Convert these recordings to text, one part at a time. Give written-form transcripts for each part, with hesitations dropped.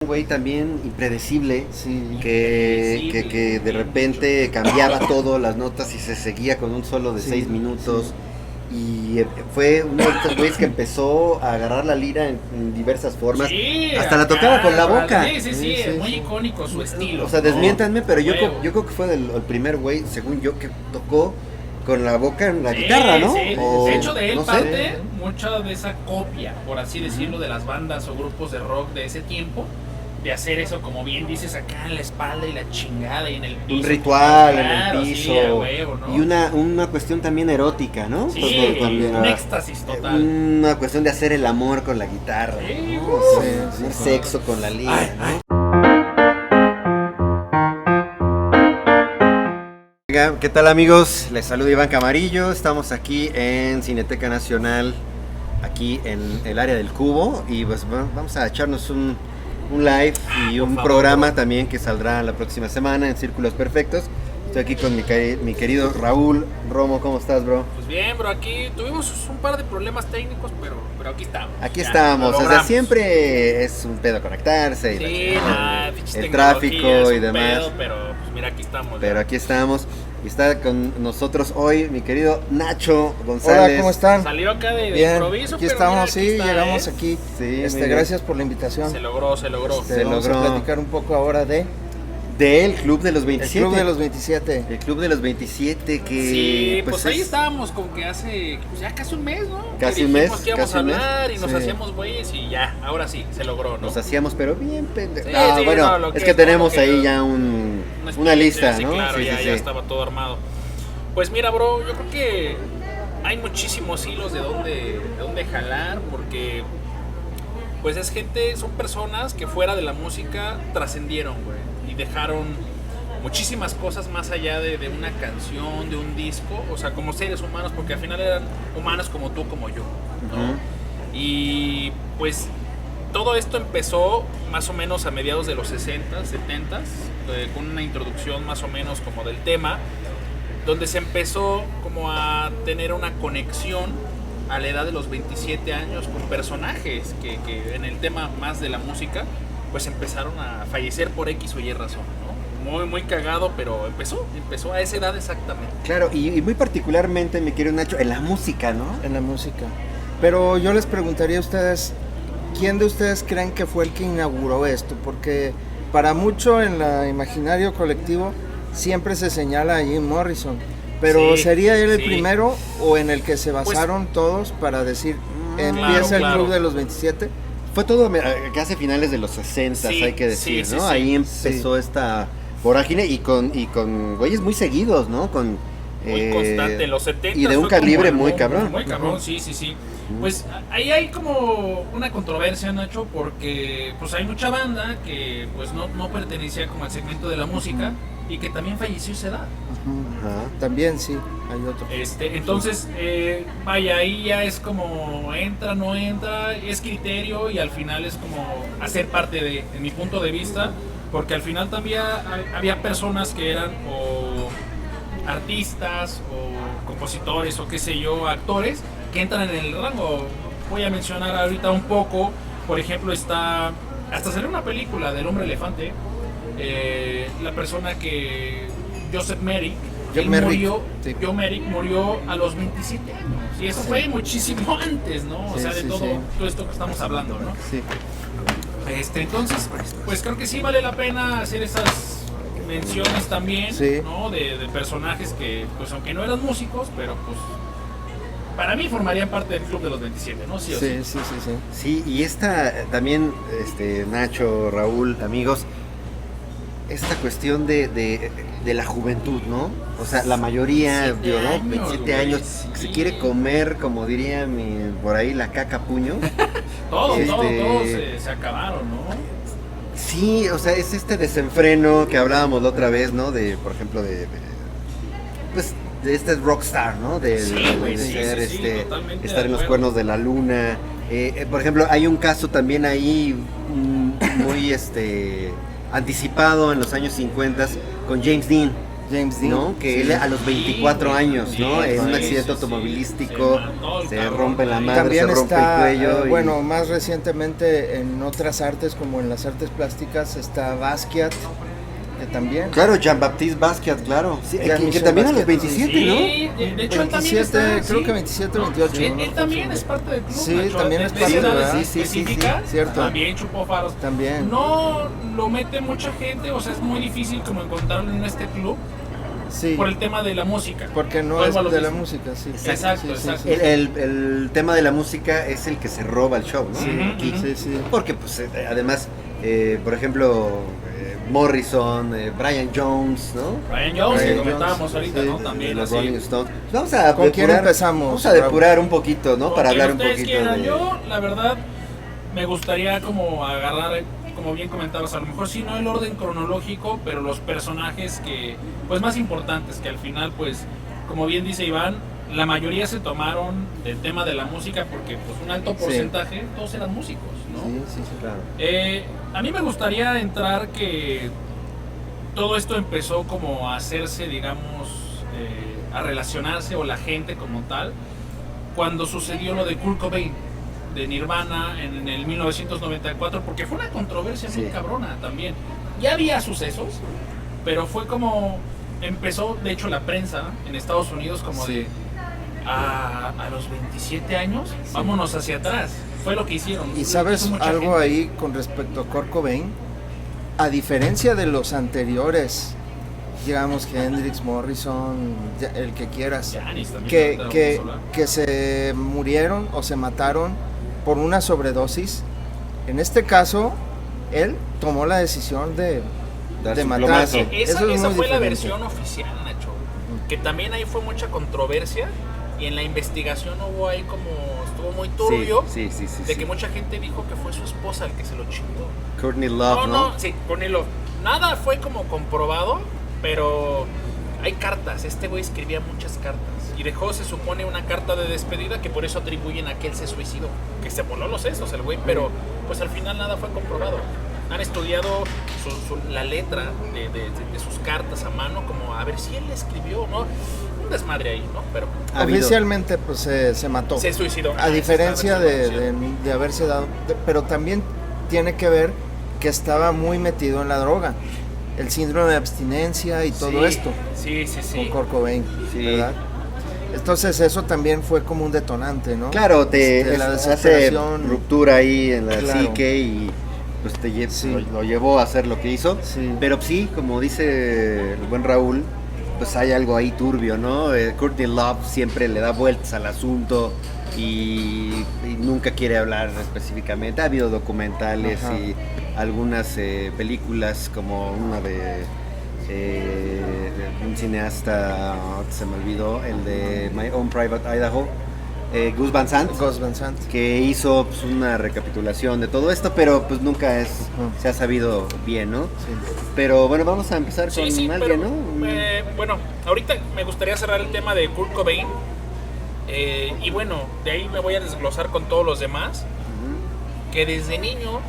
Un güey también impredecible, Sí. que de repente cambiaba todo, las notas y se seguía con un solo de Sí, 6 minutos. Y fue uno de estos güeyes que empezó a agarrar la lira en diversas formas. Sí, Hasta la acá, tocaba con la boca. Sí, es muy sí. icónico su estilo. O sea, ¿no? desmiéntanme, pero yo Huevo. creo que fue el primer güey, según yo, que tocó con la boca en la Sí, guitarra, ¿no? sí. O, De hecho, de él no sé. parte mucha de esa copia, por así decirlo, de las bandas o grupos de rock de ese tiempo, de hacer eso, como bien dices, acá en la espalda y la chingada y en el piso. Un ritual Claro, en el piso. sí, a huevo, ¿no? Y una cuestión también erótica, ¿no? Sí, Pues, también, un éxtasis total. una cuestión de hacer el amor con la guitarra, Sí, ¿no? O sea, sí, tener sí. sexo con la lira, Ay, ¿no? ¿Qué tal, amigos? Les saluda Iván Camarillo. Estamos aquí en Cineteca Nacional, aquí en el área del Cubo, y pues vamos a echarnos un live y por un favor, programa bro. también que saldrá la próxima semana en Círculos Perfectos. Estoy aquí con mi querido Raúl Romo. ¿Cómo estás, bro? Pues bien, bro, aquí tuvimos un par de problemas técnicos, pero aquí estamos. Aquí Ya, estamos. lo Desde logramos. siempre es un pedo conectarse y la Sí, chingada, pinches el tecnologías, tráfico y un demás. pedo, pero pues mira, aquí estamos. Pero ya. aquí estamos. Y está con nosotros hoy mi querido Nacho González. Hola, ¿cómo están? Salió acá de Bien, improviso, aquí pero estamos, mira, sí, está, llegamos ¿eh? aquí. Sí, muy bien. Gracias por la invitación. Se logró. Se Vamos logró. a platicar un poco ahora de Del Club de los el 27. Club de los 27. El Club de los 27 que... Sí, pues ahí es- estábamos como que hace pues ya casi un mes, ¿no? Casi Que un dijimos mes, que íbamos casi a un mes. hablar y nos Sí. hacíamos güeyes y ya, ahora sí, se logró, ¿no? Nos hacíamos, pero bien pendejo. Sí, No, sí, bueno, no, lo es que que es, ¿no? tenemos Lo que- ahí ya una lista, sí, ¿no? Claro, ya estaba todo armado. Pues mira, bro, yo creo que hay muchísimos hilos de dónde jalar, porque pues es gente, son personas que fuera de la música trascendieron, güey, y dejaron muchísimas cosas más allá de una canción, de un disco, o sea, como seres humanos, porque al final eran humanos como tú, como yo, ¿no? Ujú. Y pues todo esto empezó más o menos a mediados de los 60, 70, con una introducción más o menos como del tema, donde se empezó como a tener una conexión a la edad de los 27 años con personajes que en el tema más de la música pues empezaron a fallecer por X o Y razón, ¿no? Muy cagado, pero empezó a esa edad exactamente. Claro, y muy particularmente, mi querido Nacho, en la música, ¿no? En la música. Pero yo les preguntaría a ustedes, ¿quién de ustedes creen que fue el que inauguró esto? Porque para mucho en el imaginario colectivo siempre se señala a Jim Morrison. Pero Sí, ¿sería él el sí. primero o en el que se basaron todos para decir, empieza claro. el Club de los 27? Fue todo casi a finales de los 60, Sí, hay que decir, sí, ¿no? sí, Ahí sí. empezó esta vorágine y con güeyes muy seguidos, ¿no? Con Muy constante, en los 70 y de un fue calibre como muy el cabrón. Muy cabrón, sí. Pues ahí hay como una controversia, Nacho, porque pues hay mucha banda que pues no pertenecía como al segmento de la música y que también falleció a esa edad. Ajá. También sí, hay otro. Entonces, vaya, ahí ya es como entra, no entra, es criterio y al final es como hacer parte en mi punto de vista, porque al final también había personas que eran o artistas o compositores o qué sé yo, actores que entran en el rango. Voy a mencionar ahorita un poco, por ejemplo, hasta salió una película del Hombre Elefante, la persona que Joseph Merrick, Joe él Merrick, murió, sí. Joe Merrick murió a los 27 años y eso fue muchísimo antes, ¿no? O Sí, sea, de sí, todo, sí. todo esto que estamos hablando, ¿no? Sí. Entonces, pues creo que sí vale la pena hacer esas menciones también, Sí. ¿no? De personajes que, pues aunque no eran músicos, pero pues para mí formarían parte del Club de los 27, ¿no? Sí o sí. Sí. Sí, y esta también, Nacho, Raúl, amigos, esta cuestión de la juventud, ¿no? O sea, la mayoría, 27 digo, ¿no? años, 27 güey, años, sí. se quiere comer, como diría por ahí, la caca a puño. Todos Este- se acabaron, ¿no? Sí, o sea, es este desenfreno que hablábamos la otra vez, ¿no? De, por ejemplo, pues, de este rockstar, ¿no? Sí, güey, de sí, ser, sí, totalmente estar de en los acuerdo. cuernos de la luna. Por ejemplo, hay un caso también ahí muy, anticipado en los años 50 con James Dean. James Dean. ¿no? Que Sí. él a los 24 años, ¿no? En un accidente automovilístico, se rompe la madre, También se rompe está, el cuello. bueno, más recientemente en otras artes, como en las artes plásticas, está Basquiat, que también. Claro, Jean-Baptiste Basquiat, claro. Sí, que Jean-Michel también a los Basquiat. 27, ¿no? Sí, de hecho él también 27, está, creo sí. que 27 o 28. Él, ¿no? él también es parte del club. Sí, Nacho, también de- es de parte, edades ¿verdad? Sí, sí, sí, específicas, sí, cierto. también chupó faros. También. No lo mete mucha gente, o sea, es muy difícil como encontrarlo en este club Sí, por el tema de la música. porque no Vuelvo a es lo de la mismo. música, sí. Exacto, Sí, sí, exacto. sí. El tema de la música es el que se roba el show, ¿no? Sí, Aquí. Sí, sí. Porque, pues, además, por ejemplo, Morrison, Brian Jones, ¿no? Brian Jones, que Brian comentábamos Jones, ahorita, sí, ¿no? De También los así. Rolling Stones. Vamos a ¿Con quién empezamos, Vamos a depurar un poquito, ¿no? Con Para quien hablar un ustedes poquito quieran. de... Yo, la verdad, me gustaría como agarrar, como bien comentabas, a lo mejor sí no el orden cronológico, pero los personajes que, pues más importantes, que al final, pues, como bien dice Iván, la mayoría se tomaron del tema de la música porque, pues, un alto porcentaje, todos eran músicos, ¿no? Sí, sí, sí. Claro. A mí me gustaría entrar que todo esto empezó como a hacerse, digamos, a relacionarse, o la gente como tal, cuando sucedió lo de Kurt Cobain, de Nirvana, en el 1994, porque fue una controversia muy Sí. cabrona también. Ya había sucesos, pero fue como, empezó, de hecho, la prensa en Estados Unidos como Sí. de, a los 27 años, vámonos hacia atrás. Fue lo que hicieron. Y Lo sabes hizo mucha algo gente. ahí con respecto a Kurt Cobain, a diferencia de los anteriores, digamos que Hendrix, Morrison, el que quieras, Janis también, que, ahorita que, vamos a hablar. que se murieron o se mataron por una sobredosis. En este caso, él tomó la decisión de Dar de su matarse. plomazo. Esa, Eso es esa muy fue la diferente. versión oficial, Nacho. Que también ahí fue mucha controversia y en la investigación hubo ahí como, estuvo muy turbio, Sí, sí, sí, de sí. que mucha gente dijo que fue su esposa el que se lo chingó. Courtney Love, ¿no? Sí, Courtney Love. Nada fue como comprobado, pero hay cartas. Este güey escribía muchas cartas y dejó, se supone, una carta de despedida que por eso atribuyen a que él se suicidó, que se voló los sesos el güey, pero pues al final nada fue comprobado. Han estudiado la letra de sus cartas a mano, como a ver si él escribió, ¿no? Un desmadre ahí, ¿no? Pero Ha habido- Oficialmente pues se mató. se suicidó. A diferencia Esta versión de haberse dado, pero también tiene que ver que estaba muy metido en la droga, el síndrome de abstinencia y todo Sí, esto Sí, sí, sí. con Kurt Cobain, Sí. ¿verdad? Entonces eso también fue como un detonante, ¿no? Claro, te La hace desesperación. ruptura ahí en la Claro. psique y pues Sí. lo llevó a hacer lo que hizo. Sí. Pero sí, como dice el buen Raúl, pues hay algo ahí turbio, ¿no? Courtney Love siempre le da vueltas al asunto y nunca quiere hablar específicamente. Ha habido documentales Ajá. y algunas películas como una de un cineasta, se me olvidó, el de My Own Private Idaho, Gus Van Sant, Gus Van Sant. que hizo pues, una recapitulación de todo esto, pero pues nunca se ha sabido bien, ¿no? Sí. Pero bueno, vamos a empezar con Sí, sí, alguien, pero, ¿no? bueno, ahorita me gustaría cerrar el tema de Kurt Cobain. Y bueno, de ahí me voy a desglosar con todos los demás. Que desde niño,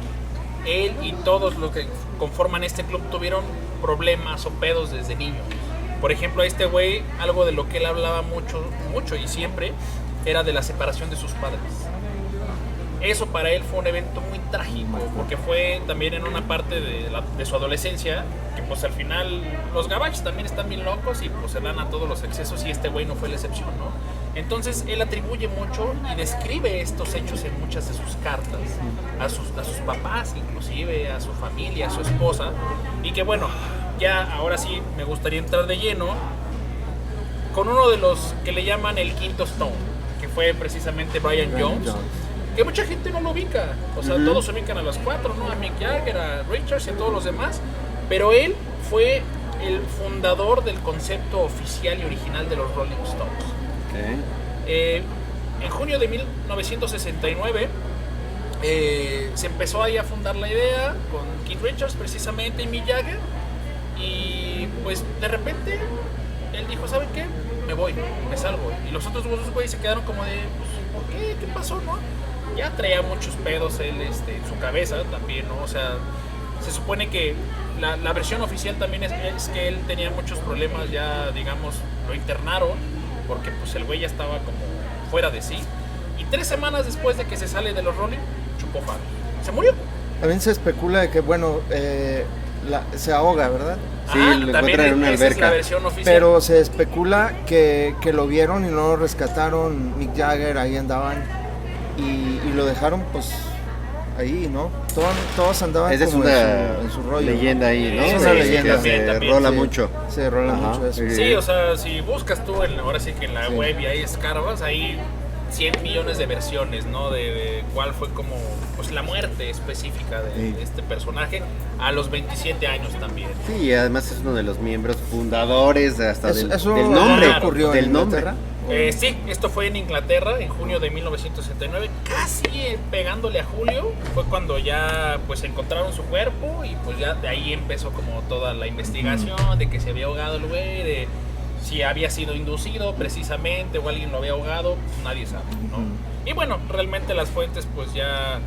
él y todos los que conforman este club tuvieron problemas o pedos desde niño. Por ejemplo, a este güey, algo de lo que él hablaba mucho y siempre, era de la separación de sus padres. Eso para él fue un evento muy trágico, porque fue también en una parte de su adolescencia, que pues al final los gabachos también están bien locos y pues se dan a todos los excesos y este güey no fue la excepción, ¿no? Entonces él atribuye mucho y describe estos hechos en muchas de sus cartas, a sus papás inclusive, a su familia, a su esposa, y que bueno, ya ahora sí me gustaría entrar de lleno con uno de los que le llaman el quinto Stone, que fue precisamente Brian Jones. Que mucha gente no lo ubica, o sea, todos ubican a los cuatro, ¿no? A Mick Jagger, a Richards y a todos los demás, pero él fue el fundador del concepto oficial y original de los Rolling Stones. En junio de 1969 se empezó ahí a fundar la idea con Keith Richards precisamente y Mick Jagger, y pues de repente él dijo, ¿saben qué? Me voy, me salgo, y los otros dos güeyes se quedaron como de, pues, ¿por qué? ¿Qué pasó, no? Ya traía muchos pedos él en su cabeza también, ¿no? O sea, se supone que la versión oficial también es que él tenía muchos problemas, ya digamos, lo internaron, porque pues el güey ya estaba como fuera de sí. Y 3 semanas después de que se sale de los Rolling, chupó faro. Se murió. También se especula de que, bueno, se ahoga, ¿verdad? Sí, lo también encuentran en una esa es alberca. la versión oficial. Pero se especula que lo vieron y no lo rescataron. Mick Jagger, ahí andaban y lo dejaron pues ahí, ¿no? Todos andaban Esa es como una en su rollo, leyenda ¿no? ahí, ¿no? Es una Sí, leyenda. que se También. rola Sí, mucho. Se rola Ajá. mucho eso. Sí, o sea, si buscas tú, ahora sí que en la Sí. web y ahí escarbas, hay 100 millones de versiones, ¿no? De cuál fue como pues la muerte específica de Sí. este personaje a los 27 años también. Sí, y además es uno de los miembros fundadores hasta Eso del nombre. ocurrió del en nombre. Inglaterra. Sí, esto fue en Inglaterra en junio de 1969, casi pegándole a julio, fue cuando ya pues encontraron su cuerpo y pues ya de ahí empezó como toda la investigación de que se había ahogado el güey, de si había sido inducido precisamente o alguien lo había ahogado, pues nadie sabe, ¿no? Y bueno, realmente las fuentes pues ya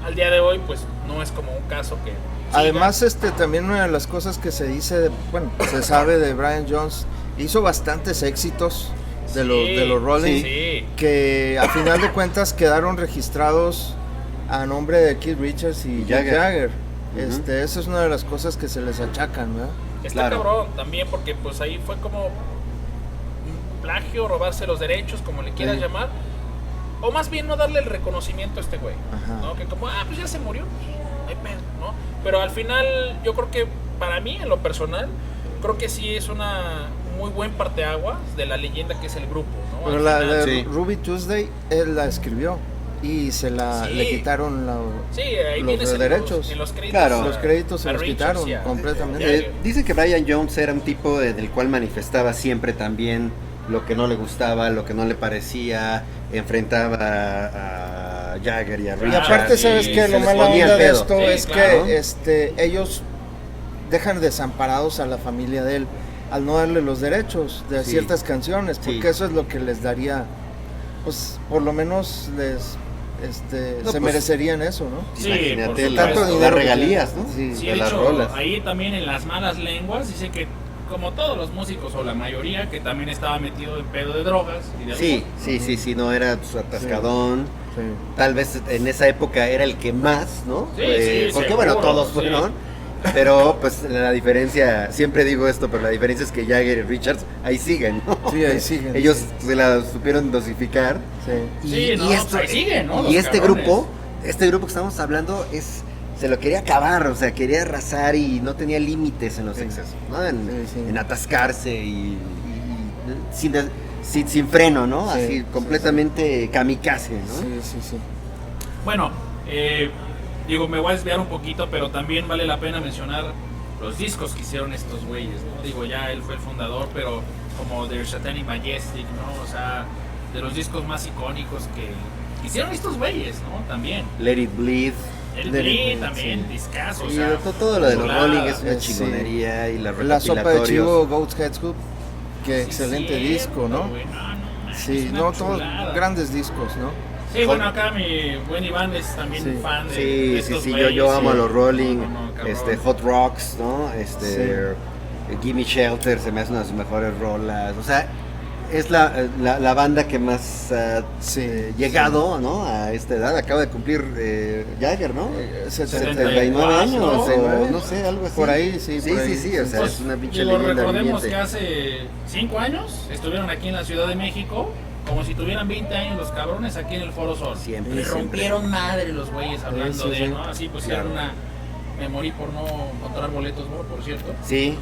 al día de hoy pues no es como un caso que siga. Además, también una de las cosas que se dice, bueno, se sabe de Brian Jones, hizo bastantes éxitos de los Rolling, sí. que a final de cuentas quedaron registrados a nombre de Keith Richards y Mick Jagger. Esa es una de las cosas que se les achacan, ¿verdad? Está Claro. cabrón también porque pues ahí fue como un plagio, robarse los derechos, como le quieras Sí. llamar, o más bien no darle el reconocimiento a este güey, Ajá. ¿no? Que como, pues ya se murió, no hay pedo, ¿no? Pero al final yo creo que para mí, en lo personal, creo que sí es una muy buen parteaguas de la leyenda que es el grupo, ¿no? Pero Al la final- sí. Ruby Tuesday, él la escribió y Sí. le quitaron Sí, ahí los tienes derechos. en los créditos. Claro. los créditos, se a los Richards quitaron y a- completamente. Dice que Brian Jones era un tipo del cual manifestaba siempre también lo que no le gustaba, lo que no le parecía, enfrentaba a Jagger y a Y Richards. aparte, ¿sabes sí, qué? se Lo les mala ponía onda el de pedo. esto Sí, es claro. que ellos dejan desamparados a la familia de él al no darle los derechos de Sí. ciertas canciones, porque Sí. eso es lo que les daría, pues por lo menos les No, se pues, merecerían eso, ¿no? Sí, Imagínate por las, supuesto. Tanto dinero las que regalías, tiene. ¿no? Sí. Sí, de de las hecho, rolas. ahí también en las malas lenguas dice que, como todos los músicos o la mayoría, que también estaba metido en pedo de drogas y de Sí, alcohol. sí, no era su atascadón. Sí. Tal vez en esa época era el que más, ¿no? Sí, sí, porque seguro, bueno, todos sí. fueron. Pero pues la diferencia, siempre digo esto, pero la diferencia es que Jagger y Richards ahí siguen, ¿no? Sí, ahí siguen, Ellos sí. se la supieron dosificar. Sí. Sí, no, pues ahí siguen, ¿no? Y Los este cabrones. grupo que estamos hablando se lo quería acabar, o sea, quería arrasar y no tenía límites en los Sí. excesos, ¿no? En, Sí, sí. en atascarse y sin freno, ¿no? Sí, Así sí, completamente kamikaze, ¿no? Sí, sí, sí. Bueno, digo, me voy a desviar un poquito, pero también vale la pena mencionar los discos que hicieron estos güeyes, ¿no? Digo, ya él fue el fundador, pero como The Satanic Majestic, ¿no? O sea, de los discos más icónicos que hicieron estos güeyes, ¿no? También. Let It Bleed. El Let It Bleed Bleed, también, sí. discazo, o Y sea, todo lo de los chulada. Rolling es una Sí. chingonería y los La sopa de recopilatorios. chivo, Goat's Head Scoop, que Sí, excelente cierto, disco, ¿no? güey, no, Sí, es una no, todos chulada. grandes discos, ¿no? Sí, bueno, acá mi buen Iván es también Sí. fan de Sí, estos sí, güeyes, yo amo a sí. los Rolling, No, cabrón. Hot Rocks, ¿no? Gimme Shelter se me hace una de sus mejores rolas, o sea, es la banda que más ha Sí, llegado, ¿no? A esta edad, acaba de cumplir Jagger, ¿no? 79 años, 79, o no sé, algo así. Por ahí, sí, Sí, por sí, ahí. sí, o sea, Pues, es una pinche digo, leyenda recordemos viviente. que hace 5 años estuvieron aquí en la Ciudad de México, como si tuvieran 20 años los cabrones aquí en el Foro Sol. Siempre, Le siempre. rompieron madre los güeyes hablando Sí, de, sí. ¿no? Así pusieron Claro. me morí por no encontrar boletos, por cierto. Sí.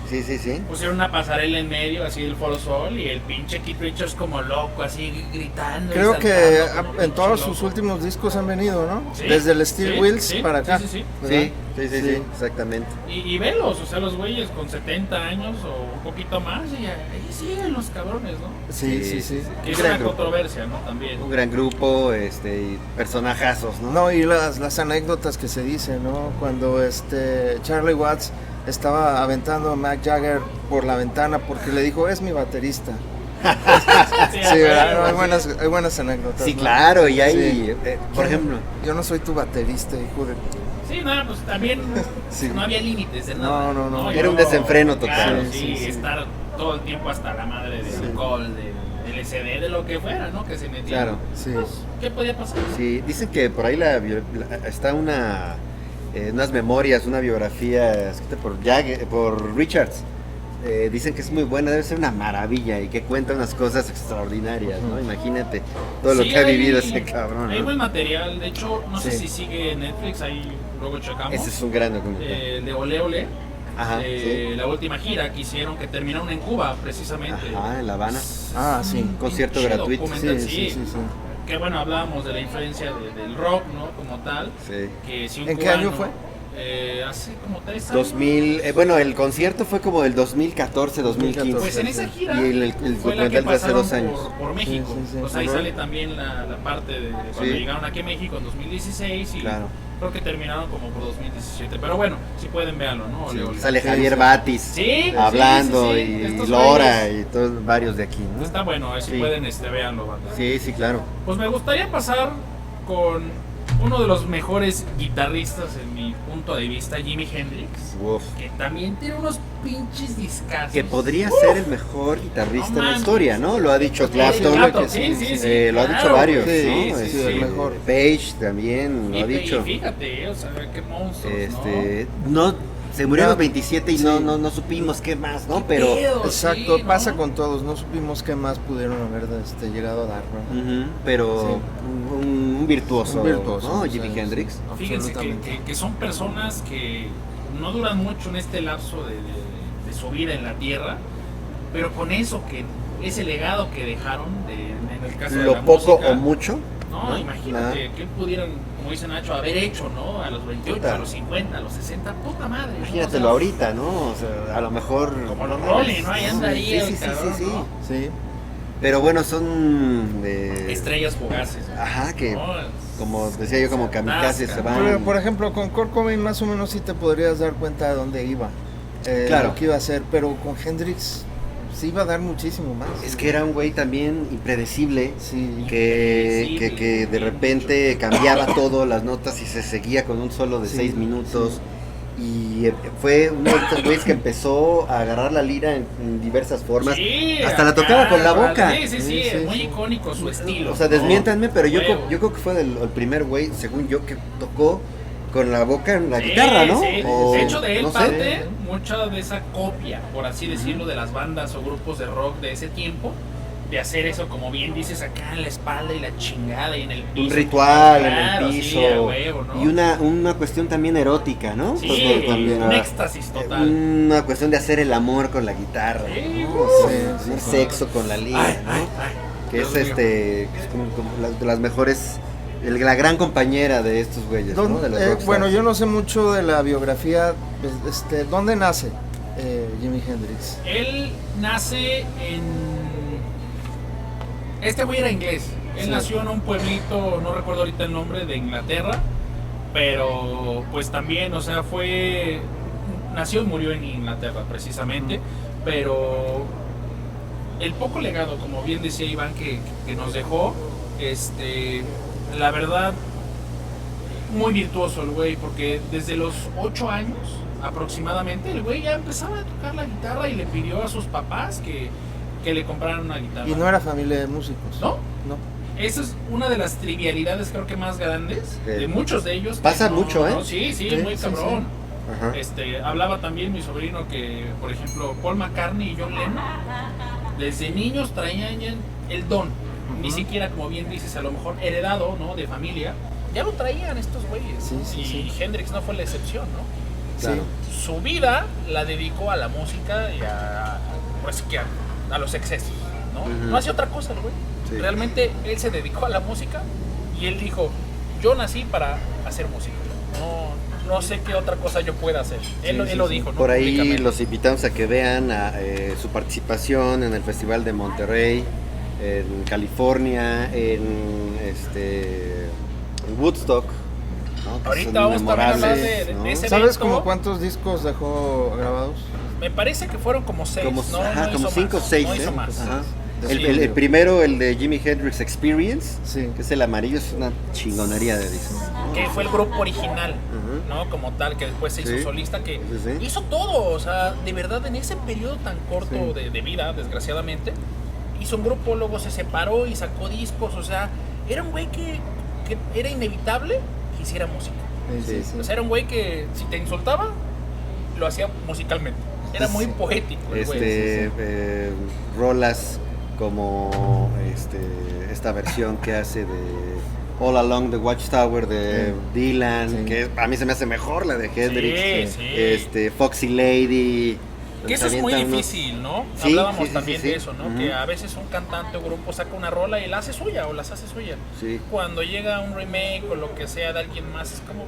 Pusieron una pasarela en medio, así del Foro Sol, y el pinche Keith Richards como loco, así gritando. y Creo que saltando como en todos pinche sus loco. últimos discos han venido, ¿no? Sí, Desde el Steel sí, Wheels sí, para acá. sí, sí, sí. ¿verdad? Sí, exactamente. Y velos, o sea, los güeyes con 70 años o un poquito más, y ahí siguen los cabrones, ¿no? Sí. Que es Un gran una grupo. controversia, ¿no? También. Un gran grupo, y personajazos, ¿no? No, y las anécdotas que se dicen, ¿no? Cuando Charlie Watts estaba aventando a Mick Jagger por la ventana porque le dijo, es mi baterista. Sí, ¿verdad? No, hay buenas anécdotas. Sí, ¿no? claro, y hay, Sí. por ejemplo, Yo no soy tu baterista, hijo de... Sí, nada, pues también Sí. no había límites de nada. No. Era un desenfreno total. Claro, Sí, sí. estar todo el tiempo hasta la madre del alcohol, del LSD, de lo que fuera, ¿no? Que se metía. Claro. Sí. Pues, ¿qué podía pasar? Sí, dicen que por ahí está unas memorias, una biografía escrita por Richards. Dicen que es muy buena, debe ser una maravilla y que cuenta unas cosas extraordinarias, ¿no? Imagínate todo lo Sí, que ha hay- vivido ese cabrón, Hay ¿no? buen material, de hecho, no sé Sí. si sigue en Netflix, ahí luego checamos. Ese es un gran documental. De Ole Ole, Ajá, sí. la última gira que hicieron, que terminaron en Cuba, precisamente. Ajá, en La Habana. Ah, sí. Un Concierto pinche gratuito. documental, Sí. Que bueno, hablábamos de la influencia del rock, ¿no? Como tal. Sí. Que si un ¿En qué año cubano, fue? Hace como 3 años. 2000, bueno, el concierto fue como del 2014, 2015. Pues en esa gira Y el fue la que documental fue hace pasaron 2 años. por México. Sí. Pues ahí Ajá. sale también la parte de cuando Sí. llegaron aquí a México en 2016 y Claro. creo que terminaron como por 2017. Pero bueno, si pueden verlo, ¿no? Sí, Ole, ole. sale Sí, Javier sí. Batis Sí, hablando sí, y estos Lora güeyes. y todos varios de aquí, ¿no? Está bueno, si Sí. pueden verlo, banda. Sí, sí, claro. Pues me gustaría pasar con uno de los mejores guitarristas en mi punto de vista, Jimi Hendrix, Uf. que también tiene unos pinches discazos. Que podría ser el mejor guitarrista No en la mames. historia, ¿no? Lo ha dicho Claro, Clapton. sí, Lo ha dicho claro, varios, güey. ¿no? Sí, el mejor. Page también lo ha Y dicho. fíjate, o sea, qué monstruos, No, se murió a los No, 27 y sí. no supimos qué más, ¿no? Pero pedo? Exacto, Sí, ¿no? pasa con todos. No supimos qué más pudieron haber llegado a dar, ¿no? pero un virtuoso, Un virtuoso, ¿no? o sea, Jimi Hendrix. sí, Fíjense absolutamente. que son personas que no duran mucho en este lapso de su vida en la tierra, pero con eso, que ese legado que dejaron, en el caso de Lo la poco música, o mucho. no, imagínate que pudieran, como dice Nacho, haber hecho, ¿no? A los 28, Puta. a los 50, a los 60, puta madre. ¿no? Imagínatelo O sea, ahorita, ¿no? O sea, a lo mejor. Como los Rolling, ¿no? Ahí anda ahí Sí, el sí, sí, cabrón, sí, sí. ¿no? Sí. Pero bueno, son. Estrellas fugaces. Ajá, que. ¿no? Como decía yo, como kamikazes se van. Pero, por ejemplo, con Kurt Cobain más o menos sí te podrías dar cuenta de dónde iba. Claro. Lo que iba a hacer, pero con Hendrix sí iba a dar muchísimo más. Es que era un güey también impredecible. Sí. Que de repente cambiaba todo, las notas y se seguía con un solo de Sí, 6 minutos. Y fue uno de estos güeyes que empezó a agarrar la lira en diversas formas. Sí, Hasta la acá, tocaba con la boca. Sí, Sí, sí, muy sí. icónico su estilo. O sea, ¿no? desmiéntanme, pero yo Huevo. creo que fue el primer güey, según yo, que tocó con la boca en la Sí, guitarra, ¿no? sí. O, De hecho, de él no sé. parte mucha de esa copia, por así decirlo, de las bandas o grupos de rock de ese tiempo, de hacer eso, como bien dices, acá en la espalda y la chingada y en el piso. Un ritual Claro, en el sí, piso. a huevo, ¿no? Y una cuestión también erótica, ¿no? Sí, Pues, también, un éxtasis total. Una cuestión de hacer el amor con la guitarra, Sí, ¿no? O sea, sí, hacer sí. sexo con la lira, Ay, ¿no? ay, ay. Que es Dios mío. es como de las mejores, la gran compañera de estos güeyes, ¿no? De los rockstars. Bueno, yo no sé mucho de la biografía. ¿Dónde nace Jimi Hendrix? Él nace en... Este güey era inglés. Él Sí. nació en un pueblito, no recuerdo ahorita el nombre, de Inglaterra. Pero pues también, o sea, nació y murió en Inglaterra precisamente. Pero el poco legado, como bien decía Iván, que nos dejó, la verdad, muy virtuoso el güey, porque desde los 8 años aproximadamente, el güey ya empezaba a tocar la guitarra y le pidió a sus papás que le compraran una guitarra. Y no era familia de músicos. ¿No? No. Esa es una de las trivialidades, creo que más grandes, Sí. de muchos de ellos. Pasa que mucho, ¿eh? Sí, Sí, muy sí, cabrón. Ajá. Hablaba también mi sobrino que, por ejemplo, Paul McCartney y John Lennon, desde niños traían ya el don. Ni siquiera, como bien dices, a lo mejor heredado, ¿no? De familia. Ya lo traían estos güeyes. Sí, sí, y sí. Hendrix no fue la excepción, ¿no? Claro. Su vida la dedicó a la música y pues, a los excesos, ¿no? Ujú. No hacía otra cosa el güey. Sí. Realmente él se dedicó a la música y él dijo, yo nací para hacer música. No sé qué otra cosa yo pueda hacer. Él lo dijo, ¿no? Por ahí Públicamente. los invitamos a que vean su participación en el Festival de Monterrey, en California, en Woodstock, ¿no? Que Ahorita son vamos también a hablar memorables, de ¿no? ese ¿Sabes evento? como cuántos discos dejó grabados? Me parece que fueron como 6, Como, ¿no? ajá, No como hizo 5 o más, 6, no hizo más. Ajá. El primero, el de Jimi Hendrix Experience, Sí. que es el amarillo, es una chingonería de disco. Que fue el grupo original, Ujú. ¿no? Como tal, que después se hizo Sí. solista, que Sí, sí. hizo todo, o sea, de verdad en ese periodo tan corto Sí. de vida, desgraciadamente, hizo un grupo, luego se separó y sacó discos, o sea, era un güey que era inevitable que hiciera música. Sí, sí. O sea, era un güey que si te insultaba, lo hacía musicalmente. Era muy poético el güey. Rolas como esta versión que hace de All Along the Watchtower de Dylan, Sí. que a mí se me hace mejor la de Hendrix. Sí. Foxy Lady. Que eso es muy avienta unos- difícil, ¿no? Sí, Hablábamos sí, también sí, de sí. eso, ¿no? Ujú. Que a veces un cantante o grupo saca una rola y la hace suya o las hace suya. Sí. Cuando llega un remake o lo que sea de alguien más, es como,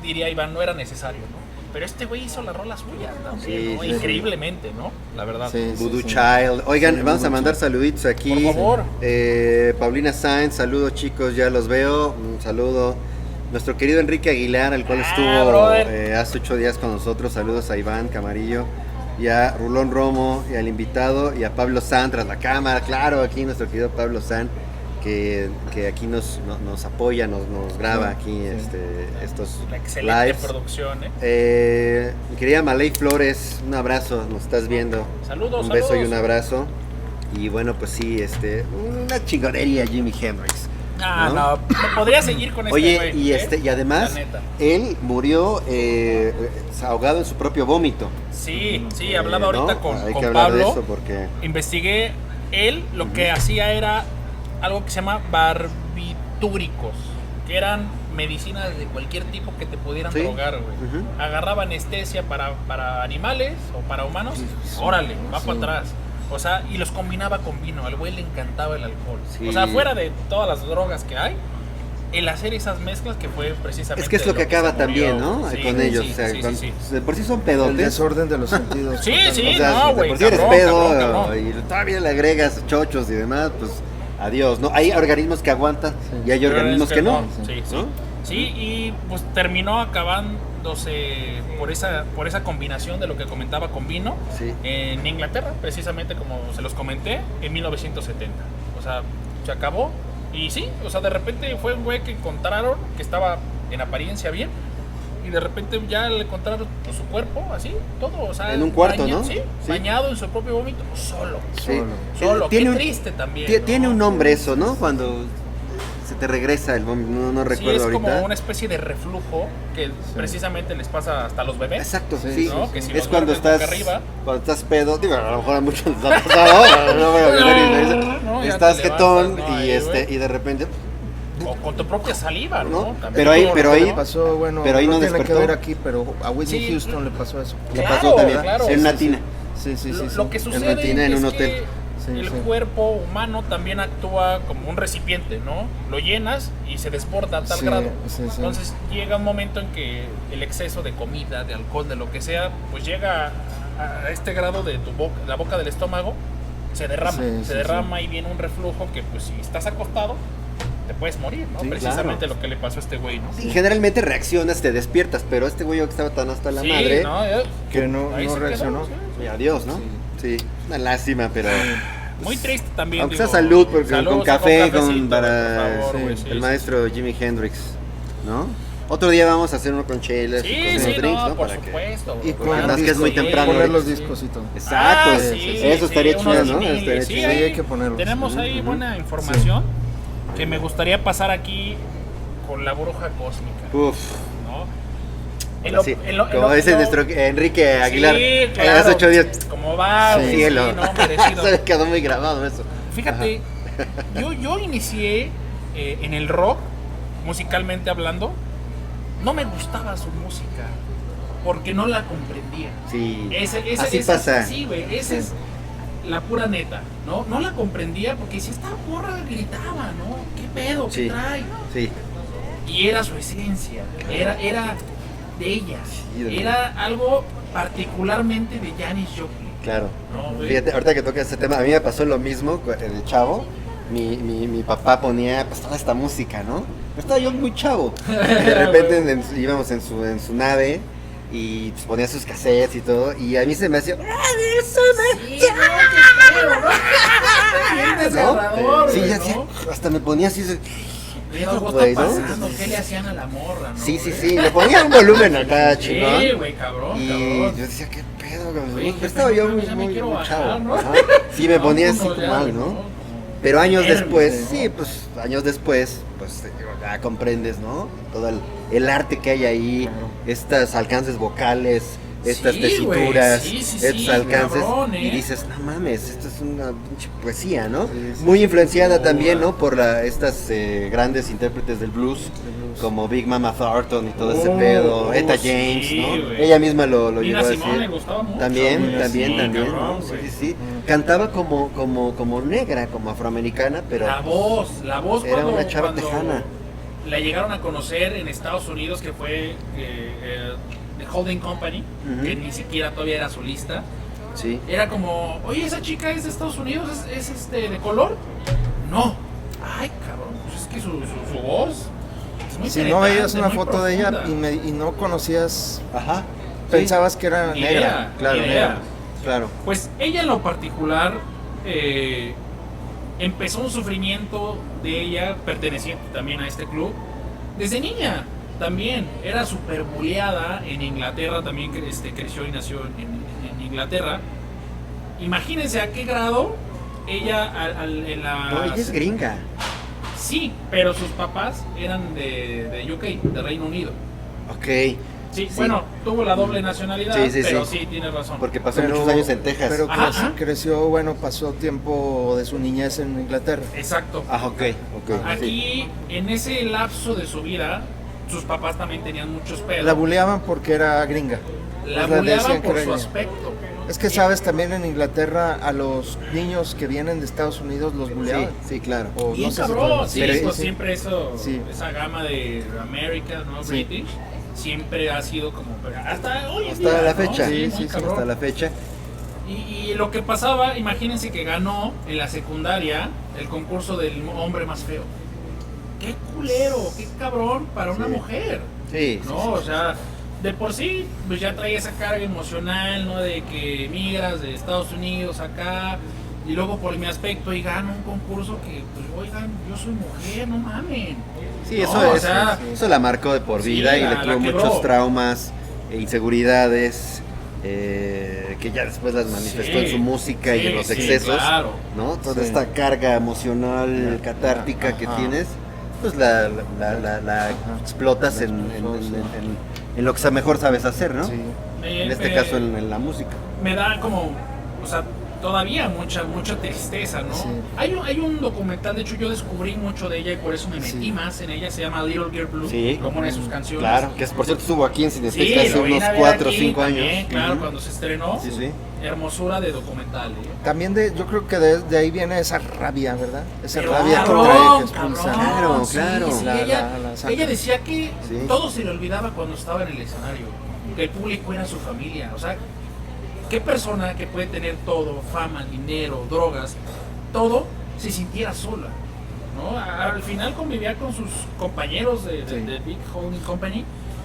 diría Iván, no era necesario, ¿no? Pero este güey hizo la rola suya también, Sí, ¿no? sí, sí. Increíblemente, ¿no? La verdad. Sí. Voodoo Child. Oigan, Sí, vamos a Voodoo mandar Child. saluditos aquí. Por favor. Paulina Sainz, saludos chicos, ya los veo. Un saludo. Nuestro querido Enrique Aguilar, el cual estuvo brother. hace 8 días con nosotros. Saludos a Iván Camarillo, y a Rulón Romo, y al invitado, y a Pablo San tras la cámara. Claro, aquí nuestro querido Pablo San, que aquí nos apoya, nos graba aquí estos Una excelente lives. producción, ¿eh? Mi querida Malay Flores, un abrazo, nos estás viendo. Saludos, Un beso y saludos. un abrazo. Y bueno, pues sí, una chingonería Jimi Hendrix. Ah, ¿no? no, me podría seguir con este Oye, güey. y ¿eh? y además, La neta. él murió ahogado en su propio vómito. Sí, hablaba ahorita ¿no? con Hay que con hablar Pablo. de eso porque Investigué, él lo que hacía era algo que se llama barbitúricos, que eran medicinas de cualquier tipo que te pudieran Sí. drogar, güey. Ujú. Agarraba anestesia para animales o para humanos, órale, va para atrás. O sea, y los combinaba con vino, al güey le encantaba el alcohol. Sí. O sea, fuera de todas las drogas que hay, el hacer esas mezclas que fue precisamente es que es lo que se acaba murió. también, ¿no? Sí, Con ellos. sí, o sea, sí, sí. de por sí son El pedotes. desorden de los sentidos. Sí, totalmente. sí. O sea, no, de güey, por sí eres cabrón, pedo cabrón. y todavía le agregas chochos y demás, pues adiós, ¿no? Hay organismos que aguantan y hay Pero organismos es que no. Sí, sí. ¿no? Sí, y pues terminó acabándose por esa combinación de lo que comentaba con vino Sí. en Inglaterra, precisamente como se los comenté, en 1970. O sea, se acabó y sí, o sea, de repente fue un güey que encontraron que estaba en apariencia bien y de repente ya le encontraron pues, su cuerpo así, todo, o sea, En un cuarto, ¿no? Sí, Sí. bañado en su propio vómito, solo. Sí. Solo, Tiene qué un- triste también. Tiene ¿no? un nombre eso, ¿no? Cuando se te regresa el vómito, no Sí, recuerdo es ahorita. como una especie de reflujo que precisamente les pasa hasta a los bebés. Exacto, Sí, sí. ¿no? Que si Es los cuando duermes boca estás arriba. cuando estás pedo, digo, a lo mejor a muchos les ha pasado, no voy a olvidar, No, ya estás te jetón levantas, ¿no? y Ahí, güey. y de repente O con tu propia saliva, ¿no? ¿No? También. Pero ahí- Todo pero lo que ahí- no- Pasó, bueno, Pero ahí no tiene despertó. que ver aquí, pero a Whitney Sí. Houston le pasó eso. le Claro, pasó también claro. en una Sí, tina. Sí, sí, sí. Lo que sí. sucede retina en es un hotel. que Sí, el sí. cuerpo humano también actúa como un recipiente, ¿no? Lo llenas y se desborda a tal Sí, grado. sí, sí. Entonces llega un momento en que el exceso de comida, de alcohol, de lo que sea, pues llega a este grado de tu boca, la boca del estómago, se derrama, Sí, se sí, derrama y viene un reflujo que pues si estás acostado te puedes morir, ¿no? Sí, Precisamente claro. lo que le pasó a este güey, ¿no? Y generalmente reaccionas, te despiertas, pero este güey que estaba tan hasta la Sí, madre, ¿no? Que no Ahí se quedó, reaccionó. sí. y adiós, ¿no? Sí, una lástima, pero Muy triste también. aunque digo, sea salud, porque salud, con café, cafecito, para por favor, sí, güey, sí, el sí. maestro Jimi Hendrix, ¿no? Otro día vamos a hacer uno con chelas y Sí, con sí, unos drinks, no, ¿no? por Para que- supuesto. Y güey. con Además que es discos, muy y temprano. poner los Sí. discos y todo. Exacto, Ah, sí, eso estaría sí, chido, unos ¿no? viniles, Estaría sí, chido. Sí, ahí hay que ponerlos. Tenemos ahí buena información que me gustaría pasar aquí con la bruja cósmica, Uf, ¿no? En ahora sí, como dice nuestro Enrique Aguilar, Sí, claro. hace 8 días, ¿Cómo va? Sí. güey? cielo. Sí, no, merecido. Se me quedó muy grabado eso. Fíjate, yo inicié en el rock, musicalmente hablando, no me gustaba su música, porque no la comprendía. Sí, Ese- así pasa. Sí, güey, esa es la pura neta, ¿no? No la comprendía porque si esta porra gritaba, ¿no? ¿Qué pedo? ¿Qué Sí. trae? Sí, Y era su esencia, era de ella, Sí, de era algo particularmente de Janis Joplin. claro. No, güey. Fíjate, ahorita que tocas este tema, a mí me pasó lo mismo de chavo. Mi papá ponía pues toda esta música, ¿no? Pero estaba yo muy chavo. Y de repente íbamos en su nave y pues, ponía sus cassettes y todo, y a mí se me hacía... Bien desgarrador, Sí, güey, ya ¿no? sí, hasta me ponía así... ¿Qué está güey, ¿no? pasando? ¿Qué le hacían a la morra, no? Sí, güey? le ponía un volumen acá, chingón. Sí, güey, cabrón, Y cabrón. yo decía, ¿qué pedo, güey? Güey, qué Estaba yo pedo, muy, ya me muy, quiero muy bajar, chavo. ¿no? Ajá. Sí, me ponía así Vámonos como ya, mal, güey, ¿no? Pero años nervios, después, ¿no? sí, pues años después, pues ya comprendes, ¿no? Todo el arte que hay ahí, estos alcances vocales, estas Sí, tesituras, güey, sí, estos alcances, cabrón, y dices, no mames, esto es una pinche poesía, ¿no? Sí. Muy influenciada Sin también, duda. ¿no? Por estas grandes intérpretes del blues, como Big Mama Thornton y todo ese Oh, pedo, Etta sí, James, ¿no? güey. Ella misma lo Nina llegó a Simone decir. le gustaba mucho, También, güey, también, sí, también, cabrón, ¿no? Sí, güey. sí, sí. Cantaba como negra, como afroamericana, pero La voz era cuando, una chava cuando tejana. la llegaron a conocer en Estados Unidos, que fue The Holding Company, Ujú. que ni siquiera todavía era solista. sí. Era como, oye, esa chica es de Estados Unidos, es de color. No. Ay, cabrón, pues es que su voz es muy Si no veías penetrante, una muy foto de ella profunda. y no conocías, Ajá. pensabas que era Ni negra. idea. Claro, Ni idea. claro. Pues ella en lo particular empezó un sufrimiento de ella perteneciente también a este club desde niña. También era súper bulleada en Inglaterra, también creció y nació en Inglaterra. Imagínense a qué grado ella en la... No, ella es gringa. Sí, pero sus papás eran de UK, de Reino Unido. Ok. Sí, Sí. bueno, tuvo la doble nacionalidad, Sí, sí, pero sí. sí, tienes razón. Porque pasó muchos años en Texas. Pero Ajá, ajá. creció, bueno, pasó tiempo de su niñez en Inglaterra. Exacto. Ah, ok, ok. sí. Aquí, en ese lapso de su vida, sus papás también tenían muchos pedos. La buleaban porque era gringa. La Pues buleaban decían que por era su gringa. aspecto. Es que sabes, también en Inglaterra a los niños que vienen de Estados Unidos los Sí, buleaban. sí, claro. O Bien no sé si cabrón, fue- sí, pero- pues sí. siempre eso, Sí. esa gama de American, ¿no? Sí. British, siempre ha sido como, hasta hoy en Hasta día, la ¿no? fecha. muy Sí, cabrón. hasta la fecha. Y lo que pasaba, imagínense que ganó en la secundaria el concurso del hombre más feo. Qué culero, qué cabrón para una Sí. mujer. Sí, sí, No, sí. o sea, de por sí, pues ya trae esa carga emocional, ¿no? De que migras de Estados Unidos acá, y luego por mi aspecto y gano un concurso que, pues, oigan, yo soy mujer, no mamen. Sí, No, eso, o es, sea, eso la marcó de por sí, vida y la- le la tuvo quebró. muchos traumas, inseguridades, que ya después las manifestó Sí, en su música y sí, en los sí, excesos, claro. ¿no? Toda Sí. esta carga emocional, catártica que Ajá. tienes, pues la explotas La en explotó, sí. en lo que mejor sabes hacer, ¿no? Sí. En este caso en la música. Me da como, o sea, todavía mucha tristeza, ¿no? Sí. Hay un documental, de hecho yo descubrí mucho de ella y por eso me metí Sí. más en ella, se llama Little Girl Blue, Sí. como una de sus canciones. Claro, que por cierto estuvo aquí en Sí, Cineteca hace lo vine unos a ver 4 o aquí 5 también, años. claro, Ujú. cuando se estrenó. Sí, sí. Hermosura de documental. También yo creo que de ahí viene esa rabia, ¿verdad? Esa Pero rabia que cabrón, trae, que cabrón, expulsa. Claro, sí, claro. sí, La- ella, la saca. ella decía que Sí. todo se le olvidaba cuando estaba en el escenario, que el público era su familia. O sea, ¿qué persona que puede tener todo, fama, dinero, drogas, todo, se sintiera sola? ¿No? Al final convivía con sus compañeros de Big Holding Company,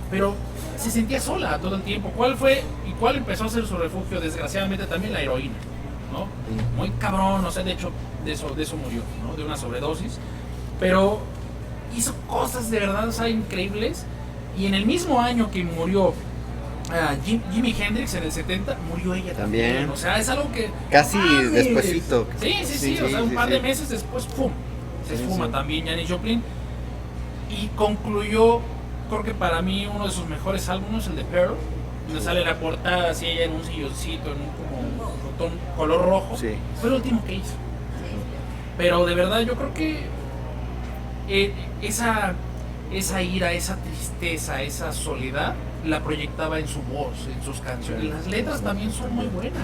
pero se sentía sola todo el tiempo. ¿Cuál fue y cuál empezó a ser su refugio? Desgraciadamente también la heroína, ¿no? Muy cabrón, o sea, de hecho de eso murió, ¿no? De una sobredosis, pero hizo cosas de verdad, o sea, increíbles. Y en el mismo año que murió Jimi Hendrix, en el 70, murió ella también. También. O sea, es algo que Casi ¡mames! despuesito. Sí, o sea, un par de meses después, ¡pum! Se Sí, esfuma sí. también Janis Joplin. Y concluyó, creo que para mí, uno de sus mejores álbumes, el de Pearl, donde sale la portada así ella en un silloncito, en un como botón color rojo. Sí. Fue lo último que hizo. Pero de verdad yo creo que esa ira, esa tristeza, esa soledad la proyectaba en su voz, en sus canciones. Las letras también son muy buenas.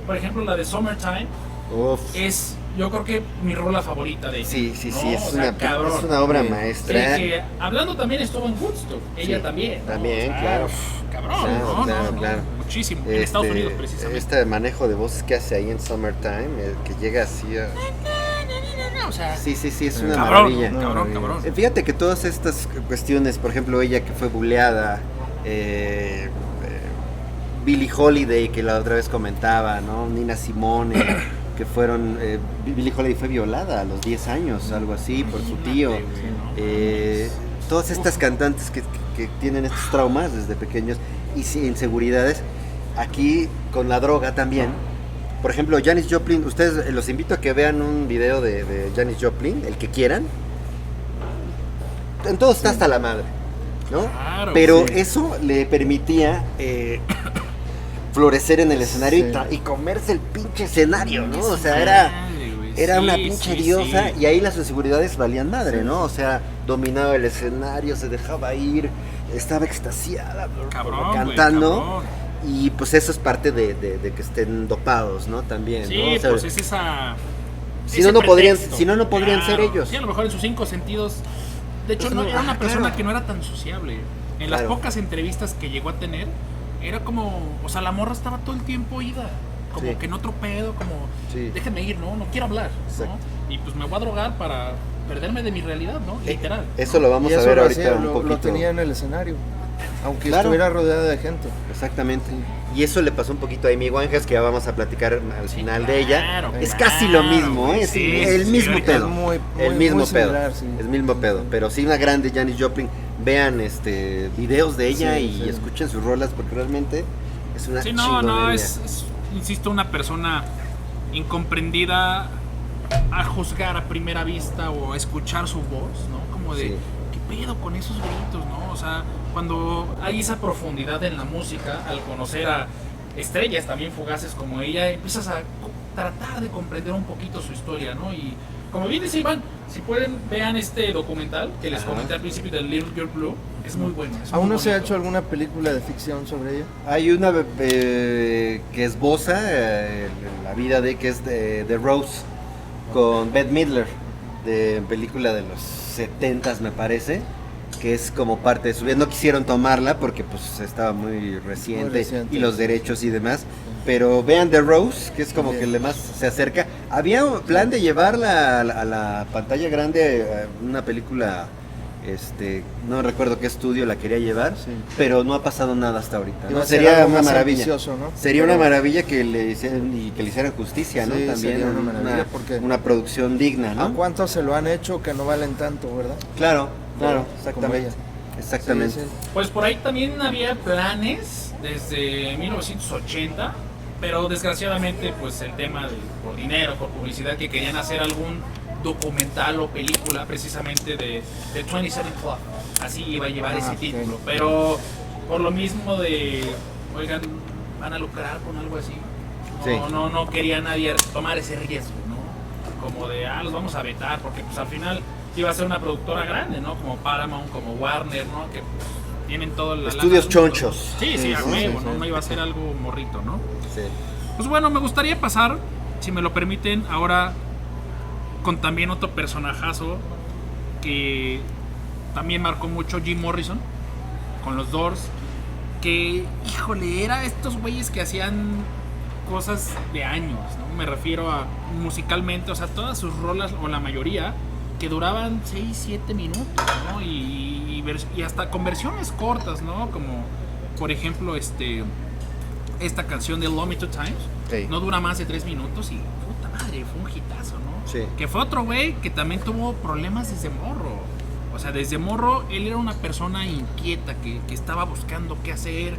Por ejemplo, la de Summertime Uf. es, yo creo que mi rola favorita de ella. Sí, sí, ¿no? sí, O es sea, cabrón. es una obra Sí. maestra. Sí, que hablando también estuvo en Woodstock, ella Sí, también. ¿no? también, O sea, claro. Cabrón, Claro, no, claro, no, no, claro. muchísimo. En Estados Unidos precisamente. Este manejo de voces que hace ahí en Summertime, que llega así a... O sea, Sí, sí, sí, es una cabrón, maravilla. cabrón. Fíjate que todas estas cuestiones, por ejemplo, ella que fue buleada, Billie Holiday, que la otra vez comentaba, ¿no? Nina Simone, que fueron... Billie Holiday fue violada a los 10 años, algo así, por su tío. Todas estas cantantes que tienen estos traumas desde pequeños y inseguridades, aquí con la droga también. Por ejemplo, Janis Joplin, ustedes los invito a que vean un video de Janis Joplin, el que quieran. En todo está hasta la madre, ¿no? Claro, pero sí. eso le permitía florecer en el escenario y comerse el pinche escenario, ¿no? O sea, era una pinche diosa y ahí las inseguridades valían madre, ¿no? O sea, dominaba el escenario, se dejaba ir, estaba extasiada cantando. Cabrón. Y pues eso es parte de que estén dopados, ¿no? También, Sí, ¿no? O sea, pues es esa... si ese no podrían, pretexto. si no podrían ser ellos. Sí, a lo mejor en sus 5 sentidos. De hecho, Pues no, no, era una persona claro. que no era tan sociable. En las Claro. pocas entrevistas que llegó a tener, era como, o sea, la morra estaba todo el tiempo ida, como Sí. que en otro pedo, como, Sí. déjenme ir, no quiero hablar, Exacto. ¿no? Y pues me voy a drogar para perderme de mi realidad, ¿no? Literal. Eso lo vamos Y a eso ver lo ahorita hacía, un lo poquito. tenía en el escenario, aunque Claro. estuviera rodeada de gente. Exactamente. Y eso le pasó un poquito a Amy Winehouse, que ya vamos a platicar al final de ella. claro, Es claro, casi lo mismo, güey, es sí, el sí, mismo ahorita pedo. es muy, el muy, mismo muy pedo. similar, sí. El mismo pedo. Pero sí, una grande Janis Joplin. Vean videos de ella Sí, y sí. escuchen sus rolas porque realmente es una Sí, no, chingonería. es, insisto, una persona incomprendida a juzgar a primera vista o a escuchar su voz, ¿no? Como de, Sí. ¿qué pedo con esos gritos, no? O sea, cuando hay esa profundidad en la música, al conocer a estrellas también fugaces como ella, empiezas a tratar de comprender un poquito su historia, ¿no? Y como bien dice Iván, si pueden, vean este documental que les Ajá. comenté al principio de Little Girl Blue, es muy bueno. es ¿Aún muy no se ha bonito. hecho alguna película de ficción sobre ella? Hay una que esboza la vida de que es de Rose con Bette Midler, de película de los 70s me parece, que es como parte de su vida. No quisieron tomarla porque pues estaba muy reciente, y los derechos y demás. Pero vean The Rose, que es como Bien. que le más se acerca. Había un plan de llevarla a la pantalla grande, una película, no recuerdo qué estudio la quería llevar, Sí. pero no ha pasado nada hasta ahorita, Iba ¿no? a ser Sería algo una más maravilla. ambicioso, ¿no? Sería Pero- una maravilla que le hicieran justicia, ¿no? Sí, También sería una maravilla, porque- una producción digna, ¿A ¿no? cuántos se lo han hecho que no valen tanto, verdad? Claro, Como exactamente. ella. Exactamente. Sí, sí. Pues por ahí también había planes desde 1980, pero desgraciadamente pues el tema por dinero, por publicidad, que querían hacer algún documental o película precisamente de 27 Club, así iba a llevar ese ok. título, pero por lo mismo de, oigan, van a lucrar con algo así, Sí. no quería nadie tomar ese riesgo, ¿no? Como de, los vamos a vetar, porque pues al final iba a ser una productora grande, ¿no? Como Paramount, como Warner, ¿no? Que pues, tienen todo el... Estudios chonchos. Sí, Sí, a sí, huevo, sí, ¿no? sí. No iba a ser algo morrito, ¿no? Sí. Pues bueno, me gustaría pasar, si me lo permiten, ahora con también otro personajazo que también marcó mucho, Jim Morrison, con los Doors, que, híjole, era estos güeyes que hacían cosas de años, ¿no? Me refiero a musicalmente, o sea, todas sus rolas, o la mayoría, que duraban 6, 7 minutos, ¿no? Y hasta con versiones cortas, ¿no? Como, por ejemplo, esta canción de Love Me Two Times, Sí. no dura más de 3 minutos y, puta madre, fue un hitazo, ¿no? Sí. Que fue otro güey que también tuvo problemas desde morro. O sea, desde morro él era una persona inquieta que estaba buscando qué hacer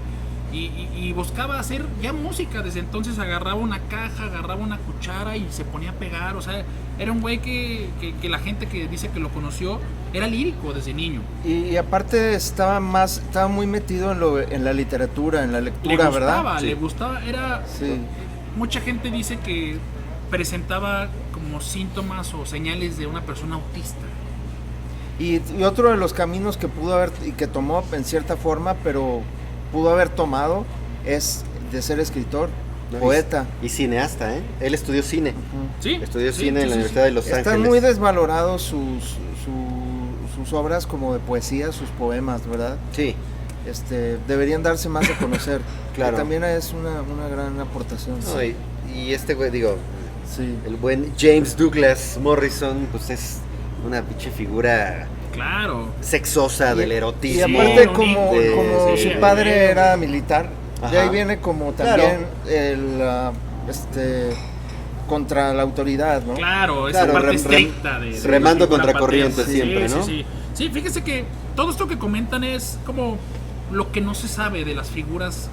y buscaba hacer ya música. Desde entonces agarraba una caja, agarraba una cuchara y se ponía a pegar. O sea, era un güey que la gente que dice que lo conoció era lírico desde niño. Y aparte estaba muy metido en la literatura, en la lectura, ¿verdad? Le gustaba, era... Sí. Mucha gente dice que presentaba como síntomas o señales de una persona autista. Y otro de los caminos que pudo haber y que tomó en cierta forma, pero pudo haber tomado, es de ser escritor, No, poeta. Y cineasta, ¿eh? Él estudió cine. Ujú. Sí, Estudió sí, cine en la sí, Universidad de Los Están Ángeles. muy desvalorados sus obras como de poesía, sus poemas, ¿verdad? Sí, Deberían darse más a conocer. Claro. Que también es una gran aportación. no, y este güey, digo, Sí. el buen James Douglas Morrison, pues es una pinche figura Claro. sexosa del Y erotismo. aparte Sí, como de- su sí. padre era militar, De ahí Ajá. viene como también el contra la autoridad, ¿no? Claro, esa Claro, parte estricta de remando la figura contra corriente paterna. siempre, Sí, ¿no? sí, sí. Sí, fíjese que todo esto que comentan es como lo que no se sabe de las figuras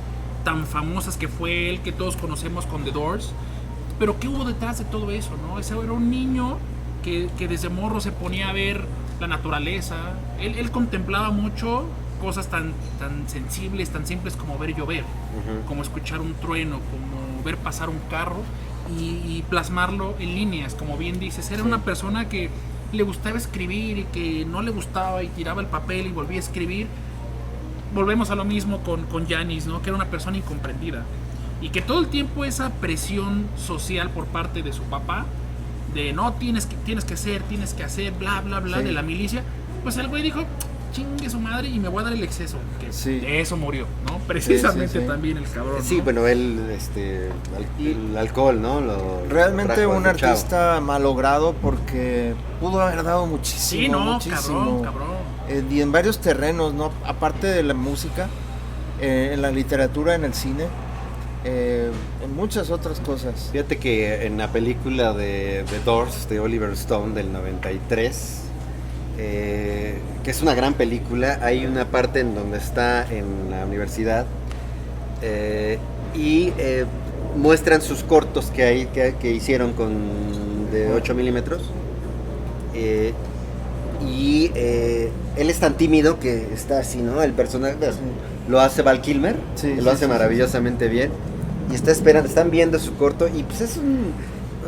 tan famosas que fue él, que todos conocemos con The Doors. Pero ¿qué hubo detrás de todo eso, no? Ese era un niño que desde morro se ponía a ver la naturaleza. Él contemplaba mucho cosas tan sensibles, tan simples como ver llover, como escuchar un trueno, como ver pasar un carro y plasmarlo en líneas, como bien dices. Era una persona que le gustaba escribir y que no le gustaba y tiraba el papel y volvía a escribir. Volvemos a lo mismo con Janis, ¿no? Que era una persona incomprendida y que todo el tiempo esa presión social por parte de su papá de no tienes que hacer, bla bla bla, Sí. de la milicia, pues el güey dijo chingue su madre y me voy a dar el exceso, que Sí. de eso murió, ¿no? Precisamente sí. también el cabrón, Sí, ¿no? bueno, él, el alcohol, ¿no? Realmente trajo un desde chavo. artista malogrado porque pudo haber dado muchísimo, Sí, no, muchísimo. cabrón. Y en varios terrenos, ¿no? Aparte de la música, en la literatura, en el cine, en muchas otras cosas. Fíjate que en la película de The Doors de Oliver Stone del 93, que es una gran película, hay una parte en donde está en la universidad y muestran sus cortos que hicieron de 8 milímetros. Él es tan tímido que está así, ¿no? El personaje lo hace Val Kilmer, Sí, lo sí, hace sí, maravillosamente bien. Y está esperando, están viendo su corto y pues es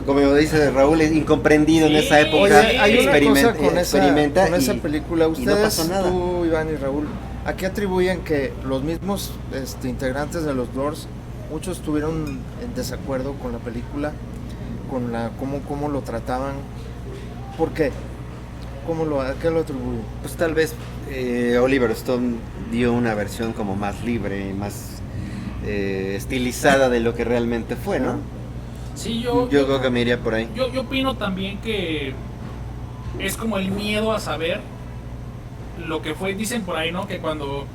como dice Raúl, es incomprendido en Sí. esa época. Oye, hay una cosa con experimenta esa y- película. y no Ustedes, pasó nada. tú, Iván y Raúl, ¿a qué atribuyen que los mismos integrantes de los Doors, muchos estuvieron en desacuerdo con la película, con cómo lo trataban? ¿Por qué? ¿A qué lo atribuyen? Pues tal vez Oliver Stone dio una versión como más libre y más estilizada de lo que realmente fue, ¿no? Sí, Yo creo que me iría por ahí. Yo opino también que es como el miedo a saber lo que fue. Dicen por ahí, ¿no? Que cuando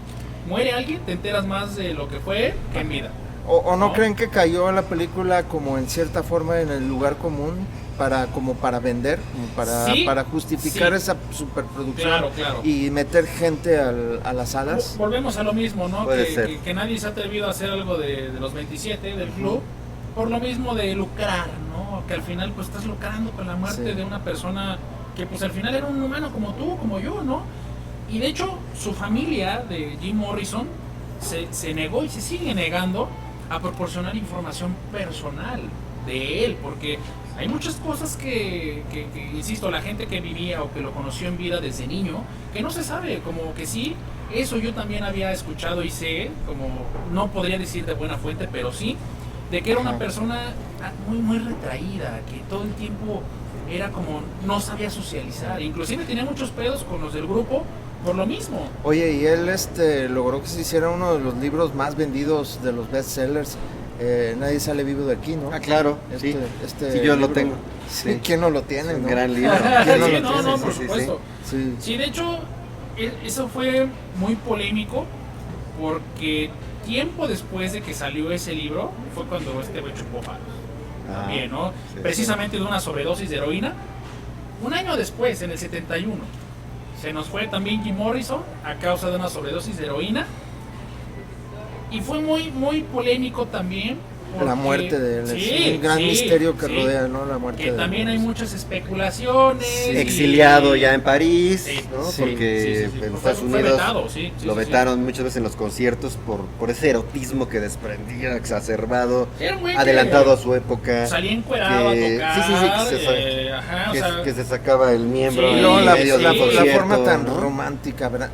muere alguien te enteras más de lo que fue que en vida. ¿O no ¿No? creen que cayó la película como en cierta forma en el lugar común como para vender, como Sí, para justificar sí. esa superproducción Claro. y meter gente a las salas? Volvemos a lo mismo, ¿no? Puede ser. Que nadie se ha atrevido a hacer algo de los 27 del club por lo mismo de lucrar, ¿no? Que al final pues estás lucrando con la muerte Sí. de una persona que pues al final era un humano como tú, como yo, ¿no? Y de hecho su familia de Jim Morrison se negó y se sigue negando a proporcionar información personal de él, porque hay muchas cosas que, insisto, la gente que vivía o que lo conoció en vida desde niño, que no se sabe, como que sí, eso yo también había escuchado y sé, como no podría decir de buena fuente, pero sí, de que era una persona muy retraída, que todo el tiempo era como, no sabía socializar, inclusive tenía muchos pedos con los del grupo por lo mismo. Oye, y él logró que se hiciera uno de los libros más vendidos de los bestsellers. Nadie sale vivo de aquí, ¿no? Ah, claro, sí. Sí, yo lo libro. tengo. Sí, Sí. ¿quién no lo tiene? Un no? gran libro. ¿Quién no Sí, lo no, tiene? por Sí, sí, supuesto. Sí. Sí, de hecho, eso fue muy polémico porque tiempo después de que salió ese libro fue cuando este güey chupó palos. Ah, También, ¿no? sí, Precisamente de una sobredosis de heroína. Un año después, en el 71, se nos fue también Jim Morrison a causa de una sobredosis de heroína. Y fue muy polémico también. La muerte de él es un gran misterio que rodea, ¿no? La muerte Que de también él. hay muchas especulaciones. Sí. Exiliado ya en París, Sí, ¿no? sí, Porque sí. en Fue Estados Unidos vetado, sí, lo sí. vetaron muchas veces en los conciertos por ese erotismo que desprendía, exacerbado, Era un güey que adelantado a su época. salía encuerado a tocar. Sí, o sea, que se sacaba el miembro Sí, Y luego en la, medio de la- un la concierto, forma tan ¿no? romántica, ¿verdad?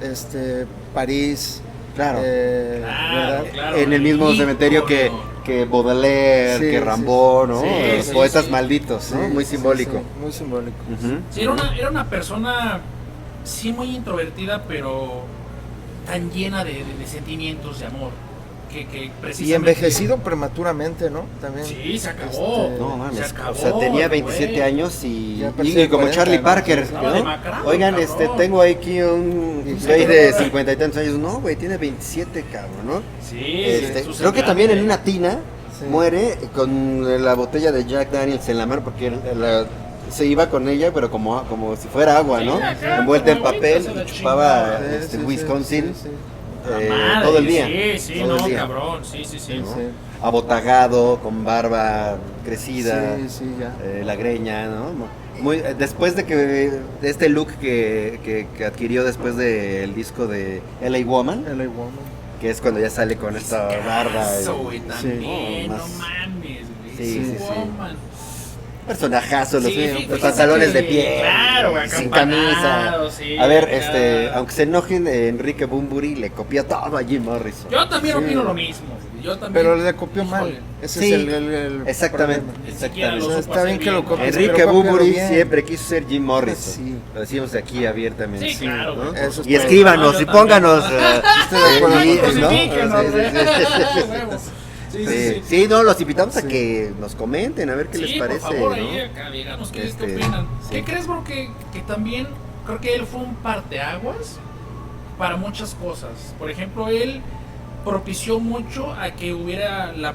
París. Claro. ¿Verdad? claro. En el mismo Ícono. cementerio que Baudelaire, Sí, que sí. Rimbaud, ¿no? Sí, Los sí, poetas sí. malditos, ¿no? Sí, Muy sí, simbólico. sí, muy simbólico. Ujú. Sí, era una persona, sí, muy introvertida, pero tan llena de sentimientos de amor. que precisamente... Y envejecido prematuramente, ¿no? También. Sí, se acabó. No mames, Se acabó, o sea, tenía 27 güey. años y Ya parecía como 40, Charlie ¿no? Parker, Estaba ¿no? demacrado, Oigan, cabrón. tengo aquí un güey de 50 y tantos años. No, güey, tiene 27, cabrón, ¿no? Sí, su Creo que también en semblante. una tina Sí. muere con la botella de Jack Daniels en la mano porque se iba con ella, pero como si fuera agua, ¿no? Sí, acá, Envuelta en como agüita, papel se la y chupaba Sí, sí, sí, Wisconsin sí, sí. Madre, todo el día. Sí, sí, todo el no, día, cabrón. Sí, sí, sí. ¿no? Sí. Abotagado, con barba crecida, Sí, sí, ya. la greña, ¿no? Después de este look que adquirió después del disco de LA Woman, LA Woman. que es cuando ya sale con esta barba. Eso, güey, también, no, no más- mames, güey. Sí, sí, sí. Woman. Personajazo, los, Sí, los fíjate pantalones de que- piel, claro, güey, sin camisa. acampanado, sí, A ver, acá. aunque se enojen, Enrique Bunbury le copió todo a Jim Morrison. Yo también Sí. opino lo mismo. güey. Yo también. Pero le copió mal. Híjole, Ese Sí, es el exactamente, problema. ni siquiera exactamente. lo O sea, supo está hacer bien que lo ¿no? copies, Enrique pero cópialo Bunbury bien. siempre quiso ser Jim Morrison. Sí. Lo decimos aquí abiertamente. Sí, claro, ¿no? güey. Eso es Y todo. escríbanos No, y yo pónganos. también. Estoy de acuerdo. ¿no? Crucifíquenos, Sí, güey. sí, sí. Huevos. Sí, Sí, sí, no, los invitamos a Sí. que nos comenten, a ver qué les parece. por favor, ¿no? ahí acá, díganos qué Este, opinan. sí. ¿Qué crees, bro? Que también creo que él fue un parteaguas para muchas cosas. Por ejemplo, él propició mucho a que hubiera la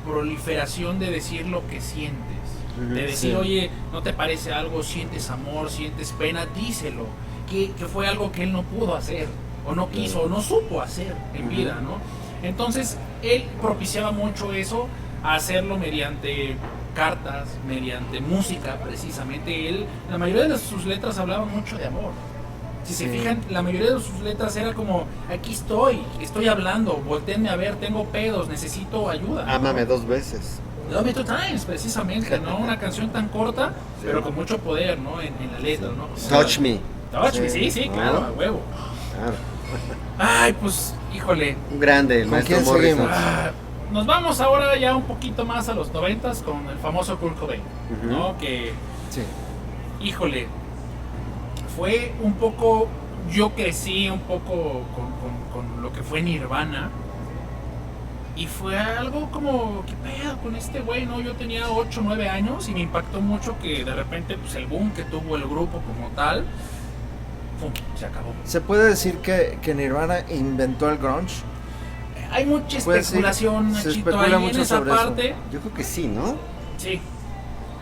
proliferación de decir lo que sientes. Ujú, De decir, sí. oye, ¿no te parece algo? ¿Sientes amor? ¿Sientes pena? Díselo. Que fue algo que él no pudo hacer, o no quiso, o no supo hacer en Ujú. vida, ¿no? Entonces, él propiciaba mucho eso, a hacerlo mediante cartas, mediante música, precisamente. Él, la mayoría de sus letras hablaban mucho de amor. Si se Sí. fijan, la mayoría de sus letras era como, aquí estoy hablando, volteenme a ver, tengo pedos, necesito ayuda. Ámame 2 veces. Love Me Two Times, precisamente, ¿no? Una canción tan corta, Sí. pero con mucho poder, ¿no? En la letra, ¿no? Touch me. Touch Me, Sí. sí, ¿No? claro, a huevo. Claro. Ay, pues, híjole. Un grande, el ¿Con maestro quién Morrison. seguimos? Nos vamos ahora ya un poquito más a los 90s con el famoso Kurt Cobain, ¿no? Ujú. Que, Sí. híjole, fue un poco, yo crecí un poco con lo que fue Nirvana. Y fue algo como, ¿qué pedo con este güey? ¿No? Yo tenía 8 o 9 años y me impactó mucho que de repente pues, el boom que tuvo el grupo como tal, ¡pum!, se acabó. ¿Se puede decir que Nirvana inventó el grunge? Hay mucha Pues sí, especulación, se Nachito, especula ahí en mucho esa sobre eso. parte. Yo creo que sí, ¿no? Sí,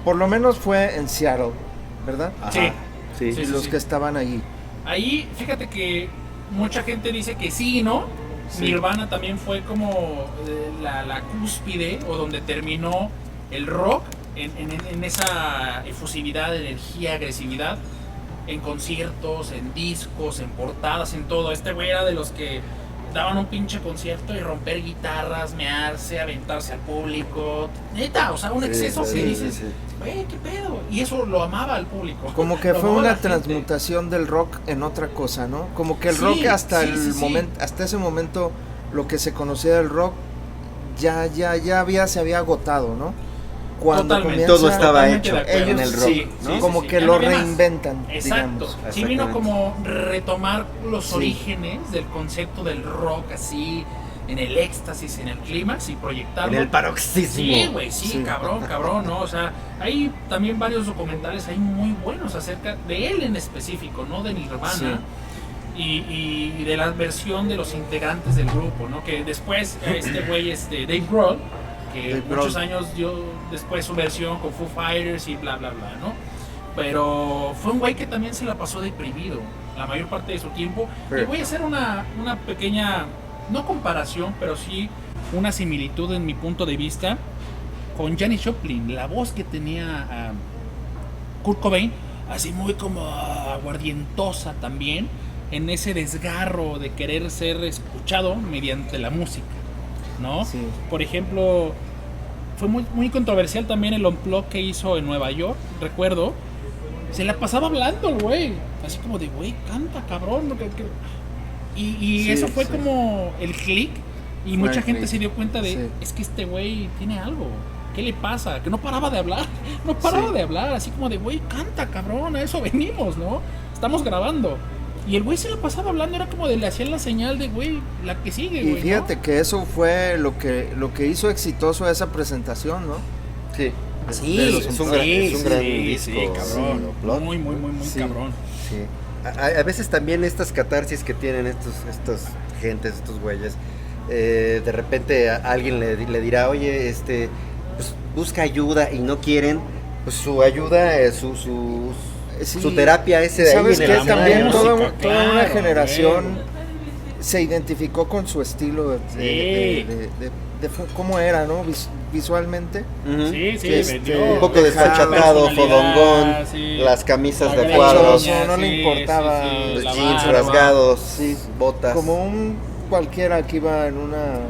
Por lo menos fue en Seattle, ¿verdad? Ajá. Sí. Sí. Sí. Y los que estaban allí. ahí fíjate que mucha gente dice que sí, ¿no? Sí. Nirvana también fue como la cúspide o donde terminó el rock en esa efusividad, energía, agresividad, en conciertos, en discos, en portadas, en todo. Este güey era de los que daban un pinche concierto y romper guitarras, mearse, aventarse al público. Neta, o sea, un Sí, exceso sí, que sí, dices, sí. güey, qué pedo. Y eso lo amaba al público. Como que Lo fue amaba una la gente. transmutación del rock en otra cosa, ¿no? Como que el Sí, rock hasta sí, el sí, sí. momento, hasta ese momento, lo que se conocía del rock ya se había agotado, ¿no? Cuando Totalmente. Todo estaba Totalmente hecho de acuerdo. en el rock, Sí, ¿no? sí, como sí, que ya lo no había más. reinventan, Exacto. digamos. Sí vino Exactamente. como retomar los Sí. orígenes del concepto del rock así, en el éxtasis, en el clímax y proyectarlo. En el paroxismo. Sí, güey, sí, Sí. cabrón, ¿no? O sea, hay también varios documentales ahí muy buenos acerca de él en específico, ¿no? De Nirvana. Sí. Y de la versión de los integrantes del grupo, ¿no? Que después este güey, Dave Grohl, que Dave muchos Grohl. años dio después su versión con Foo Fighters y bla, bla, bla, ¿no? Pero fue un güey que también se la pasó deprimido la mayor parte de su tiempo. Sí. Y voy a hacer una pequeña, no comparación, pero sí una similitud en mi punto de vista con Janis Joplin, la voz que tenía Kurt Cobain, así muy como aguardientosa también, en ese desgarro de querer ser escuchado mediante la música, ¿no? Sí. Por ejemplo, fue muy controversial también el unplug que hizo en Nueva York, recuerdo. Se la pasaba hablando el güey, así como de, güey, canta, cabrón. Y Sí, eso fue sí. como el click. Y Fue mucha el gente click. se dio cuenta de, Sí. es que este güey tiene algo. ¿Qué le pasa? Que no paraba de hablar. No paraba Sí. de hablar, así como de, güey, canta, cabrón, a eso venimos, ¿no? Estamos grabando. Y el güey se la pasaba hablando, era como de le hacían la señal de, güey, la que sigue, Y güey. fíjate ¿no? que eso fue lo que hizo exitoso esa presentación, ¿no? Sí. Sí, de los es un gran disco. sí, cabrón. Blood. Muy Sí. cabrón. Sí. A veces también estas catarsis que tienen estos gentes, estos güeyes, de repente a alguien le dirá, oye, pues busca ayuda y no quieren, pues su ayuda, Sí. su terapia ese de ahí ¿Sabes en qué? el También música, toda claro, una generación güey. se identificó con su estilo de cómo era, ¿no? Visualmente. Ujú. Sí, sí, Que vendió. Un poco desfachatado, fodongón, las camisas de La cuadros, greña, no le importaba. los la jeans barba. rasgados, Sí. botas. Como un cualquiera que iba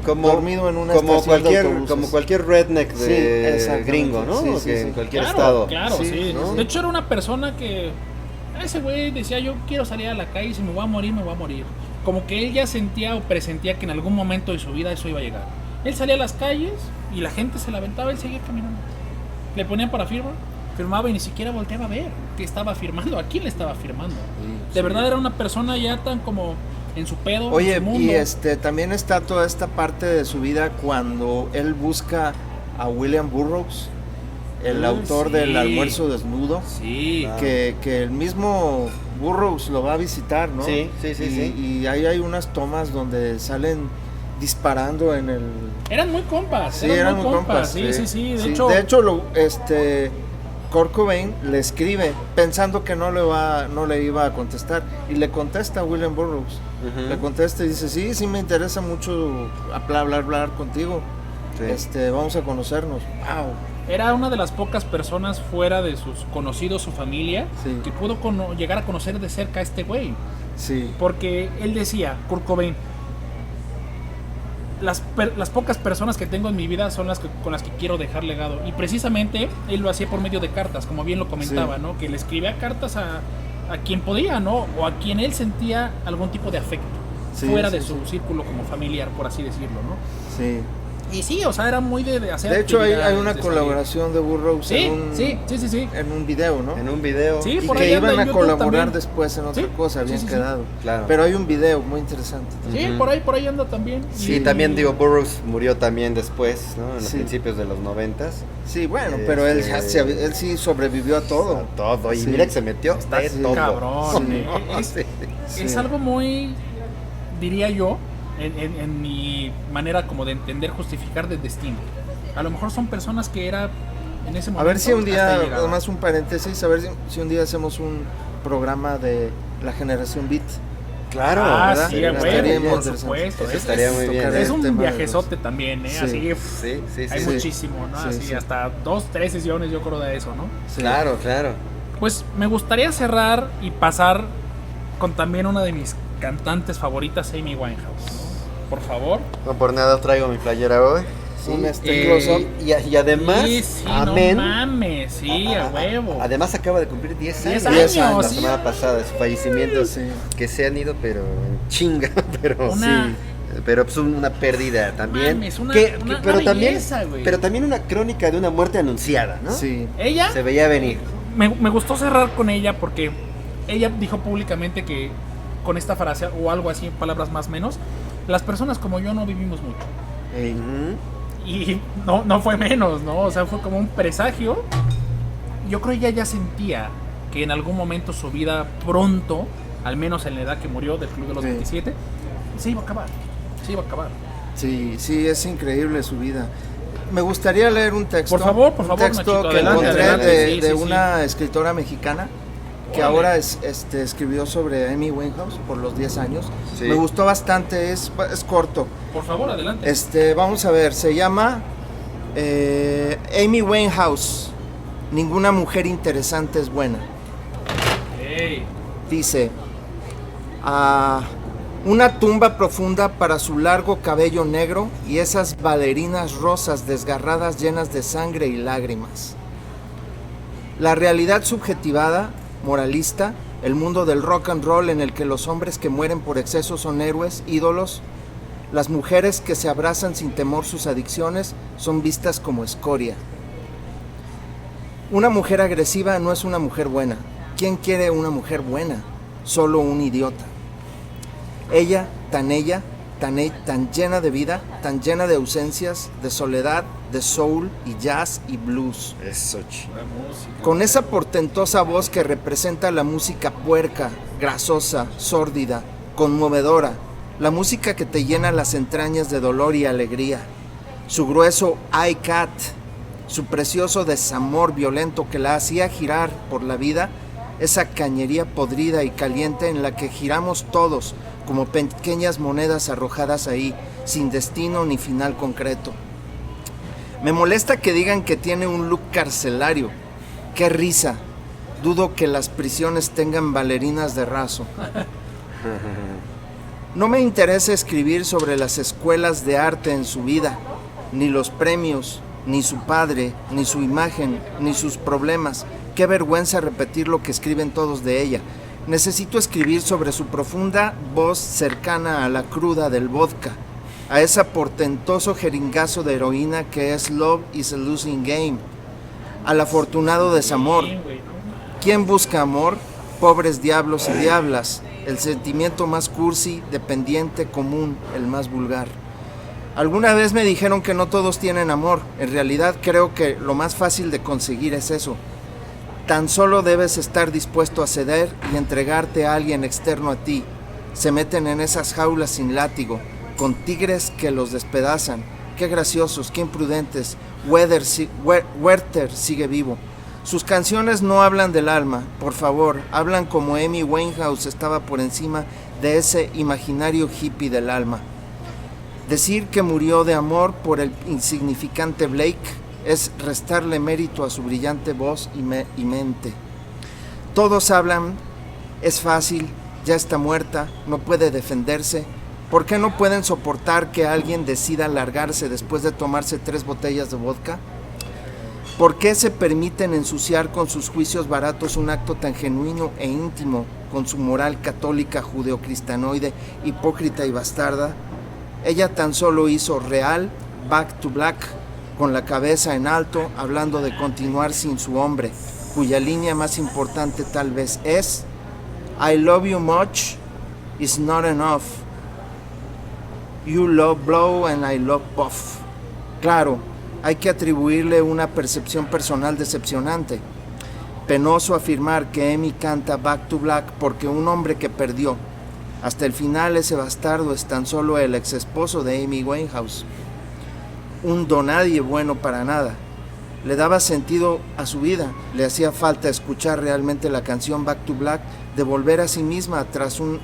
Como- dormido en una como estación de cualquier autobuses. como cualquier redneck Sí, de exactamente. gringo, ¿no? Sí, O sí, que sí. en cualquier Claro, estado. claro, Sí, sí. ¿no? De hecho, era una persona que ese güey decía, yo quiero salir a la calle y si me voy a morir, me voy a morir. Como que él ya sentía o presentía que en algún momento de su vida eso iba a llegar. Él salía a las calles y la gente se la aventaba, él seguía caminando. Le ponían para firmaba y ni siquiera volteaba a ver qué estaba firmando, a quién le estaba firmando. Sí, De sí. verdad era una persona ya tan como en su pedo, Oye, en su mundo. y también está toda esta parte de su vida cuando él busca a William Burroughs, el autor sí. del Almuerzo Desnudo, Sí, Ah. que el mismo Burroughs lo va a visitar, ¿no? Sí, sí, sí, y, sí. y ahí hay unas tomas donde salen disparando en el... eran muy compas, Sí, eran muy compas. Sí, sí, sí, Sí, de hecho Kurt Cobain le escribe pensando que no le iba a contestar y le contesta a William Burroughs. Ujú. Le contesta y dice, sí me interesa mucho hablar contigo. Sí. Vamos a conocernos. Wow. era una de las pocas personas fuera de sus conocidos, su familia, Sí. que pudo llegar a conocer de cerca a este güey. Sí. Porque él decía, Kurt Cobain, las pocas personas que tengo en mi vida son con las que quiero dejar legado. Y precisamente él lo hacía por medio de cartas, como bien lo comentaba, Sí. ¿no? Que le escribía cartas a quien podía, ¿no? O a quien él sentía algún tipo de afecto, Sí, fuera sí, de su círculo como familiar, por así decirlo, ¿no? Sí. Y sí, o sea, era muy de hacer De hecho hay actividades, una de colaboración de Burroughs salir. en Sí. en un video, ¿no? En un video. Sí, Y por que ahí anda iban en a YouTube colaborar también. después en otra Sí, cosa, habían sí, sí. quedado. Claro. Pero hay un video muy interesante. Sí, Ujú. por ahí anda también. Sí, también digo, Burroughs murió también después, ¿no? En los Sí. principios de los 90s. Sí, bueno, pero él sí sobrevivió a todo. A todo. Y Sí. mira que se metió Está de sí, todo. cabrón. Sí. Sí. Sí. Es algo muy, diría yo, en mi manera como de entender, justificar del destino. A lo mejor son personas que era en ese momento. A ver si un hasta día, ahí llegaba. además un paréntesis, a ver si un día hacemos un programa de la generación Beat. Claro. Ah, ¿verdad? sí, Estaría a muy huevo, por interesante. supuesto. Eso estaría muy bien. tocar Es el un tema de viajezote también, ¿eh? Sí. Así, Sí, sí, hay sí. muchísimo, ¿no? Sí, Así, sí. hasta 2-3 sesiones yo creo de eso, ¿no? Sí. Claro, claro. Pues me gustaría cerrar y pasar con también una de mis cantantes favoritas, Amy Winehouse, ¿no? Por favor. No por nada traigo mi playera hoy. Un Eh, Y además, Sí, sí, amén. no mames, sí, a huevo. Además acaba de cumplir 10 años. 10 años, La sí. semana pasada de su fallecimiento. Sí. Que se han ido, pero en chinga. Pero Una- sí. Pero pues una pérdida también. Mames, una pero belleza, también, güey. pero también una crónica de una muerte anunciada, ¿no? Sí. Ella, Se veía venir. me gustó cerrar con ella porque ella dijo públicamente que con esta frase o algo así, palabras más o menos, las personas como yo no vivimos mucho. Ujú. Y no fue menos, ¿no? O sea, fue como un presagio. Yo creo que ella ya sentía que en algún momento su vida pronto, al menos en la edad que murió del Club de los Sí. 27, se iba a acabar. Se iba a acabar. Sí, sí, es increíble su vida. Me gustaría leer un texto. Por favor, un Nachito, texto que adelante, encontré adelante. de, Sí, de sí, una escritora mexicana que Órale. ahora escribió sobre Amy Winehouse por los 10 años. Sí. Me gustó bastante, es corto. Por favor, adelante. Vamos a ver, se llama Amy Winehouse. Ninguna mujer interesante es buena. Ey. Dice, una tumba profunda para su largo cabello negro y esas bailarinas rosas desgarradas llenas de sangre y lágrimas. La realidad subjetivada, moralista, el mundo del rock and roll en el que los hombres que mueren por exceso son héroes, ídolos, las mujeres que se abrazan sin temor sus adicciones son vistas como escoria. Una mujer agresiva no es una mujer buena. ¿Quién quiere una mujer buena? solo un idiota. Ella, tan llena de vida, tan llena de ausencias, de soledad, de soul y jazz y blues. Eso, chido. La música. Con esa portentosa voz que representa la música puerca, grasosa, sórdida, conmovedora, la música que te llena las entrañas de dolor y alegría. Su grueso I-Cat, su precioso desamor violento que la hacía girar por la vida, esa cañería podrida y caliente en la que giramos todos como pequeñas monedas arrojadas ahí, sin destino ni final concreto. Me molesta que digan que tiene un look carcelario. ¡Qué risa! Dudo que las prisiones tengan bailarinas de raso. No me interesa escribir sobre las escuelas de arte en su vida, ni los premios, ni su padre, ni su imagen, ni sus problemas. Qué vergüenza repetir lo que escriben todos de ella. Necesito escribir sobre su profunda voz cercana a la cruda del vodka, a ese portentoso jeringazo de heroína que es Love is a Losing Game, al afortunado desamor. ¿Quién busca amor? Pobres diablos y diablas, el sentimiento más cursi, dependiente, común, el más vulgar. Alguna vez me dijeron que no todos tienen amor. En realidad creo que lo más fácil de conseguir es eso. Tan solo debes estar dispuesto a ceder y entregarte a alguien externo a ti. Se meten en esas jaulas sin látigo, con tigres que los despedazan. Qué graciosos, qué imprudentes. Werther sigue vivo. Sus canciones no hablan del alma, por favor, hablan como Amy Winehouse estaba por encima de ese imaginario hippie del alma. Decir que murió de amor por el insignificante Blake es restarle mérito a su brillante voz y mente. Todos hablan, es fácil, ya está muerta, no puede defenderse. ¿Por qué no pueden soportar que alguien decida largarse después de tomarse 3 botellas de vodka? ¿Por qué se permiten ensuciar con sus juicios baratos un acto tan genuino e íntimo con su moral católica judeocristianoide, hipócrita y bastarda? Ella tan solo hizo real Back to Black, con la cabeza en alto, hablando de continuar sin su hombre, cuya línea más importante tal vez es I love you much is not enough. You love blow and I love puff. Claro, hay que atribuirle una percepción personal decepcionante. Penoso afirmar que Amy canta Back to Black porque un hombre que perdió. Hasta el final ese bastardo es tan solo el ex esposo de Amy Winehouse. Un donadie bueno para nada. Le daba sentido a su vida. Le hacía falta escuchar realmente la canción Back to Black, de volver a sí misma tras un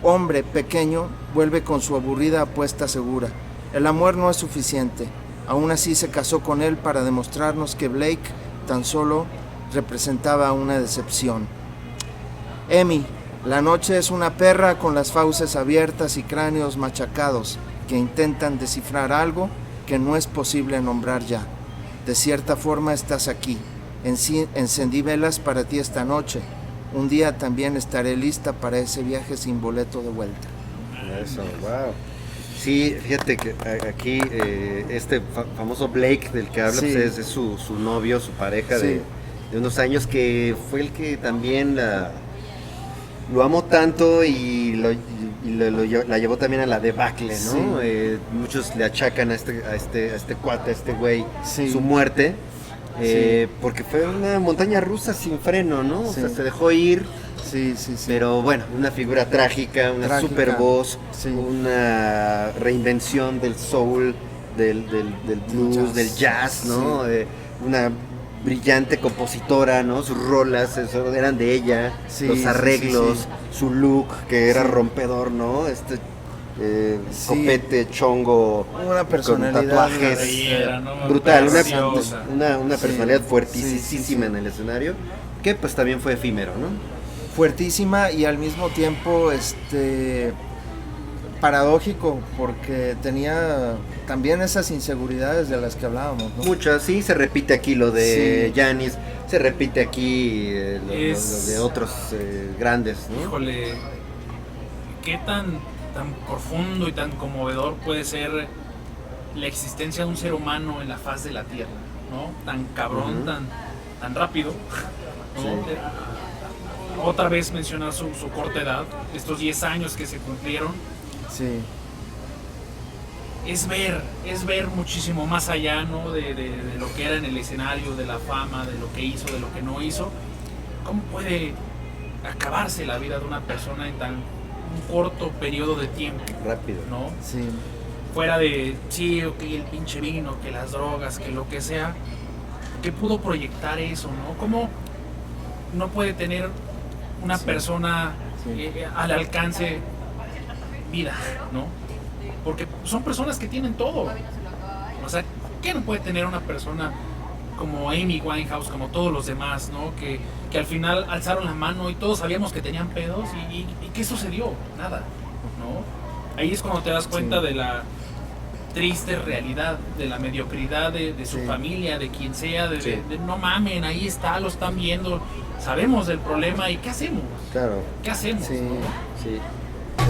hombre pequeño, vuelve con su aburrida apuesta segura. El amor no es suficiente. Aún así se casó con él para demostrarnos que Blake tan solo representaba una decepción. Amy, la noche es una perra con las fauces abiertas y cráneos machacados que intentan descifrar algo que no es posible nombrar ya. De cierta forma estás aquí. Encendí velas para ti esta noche. Un día también estaré lista para ese viaje sin boleto de vuelta. Eso, wow. Sí, fíjate que aquí este famoso Blake del que habla, Sí. pues, es su novio, su pareja Sí. de unos años, que fue el que también lo amó tanto y la llevó también a la debacle, ¿no? Sí. Muchos le achacan a este cuate, a este güey, Sí. su muerte, Sí. porque fue una montaña rusa sin freno, ¿no? O Sí. sea, se dejó ir. Sí, sí, sí. Pero bueno, una figura trágica, una Trágica, super voz, sí. una reinvención del soul, del blues, Jazz. del jazz, ¿no? Una brillante compositora, ¿no? Sus rolas eso, eran de ella, Sí, los sí, arreglos, sí, su look que era Sí. rompedor, ¿no? Sí. Copete, chongo, Una personalidad con tatuajes, Bellera, ¿no? brutal, Preciosa. una Sí. personalidad Sí, fuertísima sí, sí. en el escenario, que pues también fue efímero, ¿no? Fuertísima y al mismo tiempo paradójico, porque tenía también esas inseguridades de las que hablábamos, ¿no? Muchas, sí, se repite aquí lo de Sí. Janis, se repite aquí lo de otros grandes, ¿no? Híjole, qué tan profundo y tan conmovedor puede ser la existencia de un ser humano en la faz de la Tierra, ¿no? Tan cabrón, Ujú. tan rápido, ¿no? otra vez mencionar su corta edad, estos 10 años que se cumplieron. Sí. Es ver muchísimo más allá, ¿no? de lo que era en el escenario, de la fama, de lo que hizo, de lo que no hizo. ¿Cómo puede acabarse la vida de una persona en tan un corto periodo de tiempo? Rápido. ¿No? Sí. Fuera de, sí, ok, el pinche vino, que las drogas, que lo que sea, que pudo proyectar eso, ¿no? ¿Cómo no puede tener una persona al alcance vida, ¿no? Porque son personas que tienen todo. O sea, ¿qué no puede tener una persona como Amy Winehouse, como todos los demás, ¿no? Que al final alzaron la mano y todos sabíamos que tenían pedos y ¿qué sucedió? Nada, ¿no? Ahí es cuando te das cuenta de la triste realidad, de la mediocridad de su familia, de quien sea, de no mamen, ahí está, lo están viendo, sabemos del problema y ¿qué hacemos? Claro. ¿Qué hacemos? Sí. ¿no? Sí.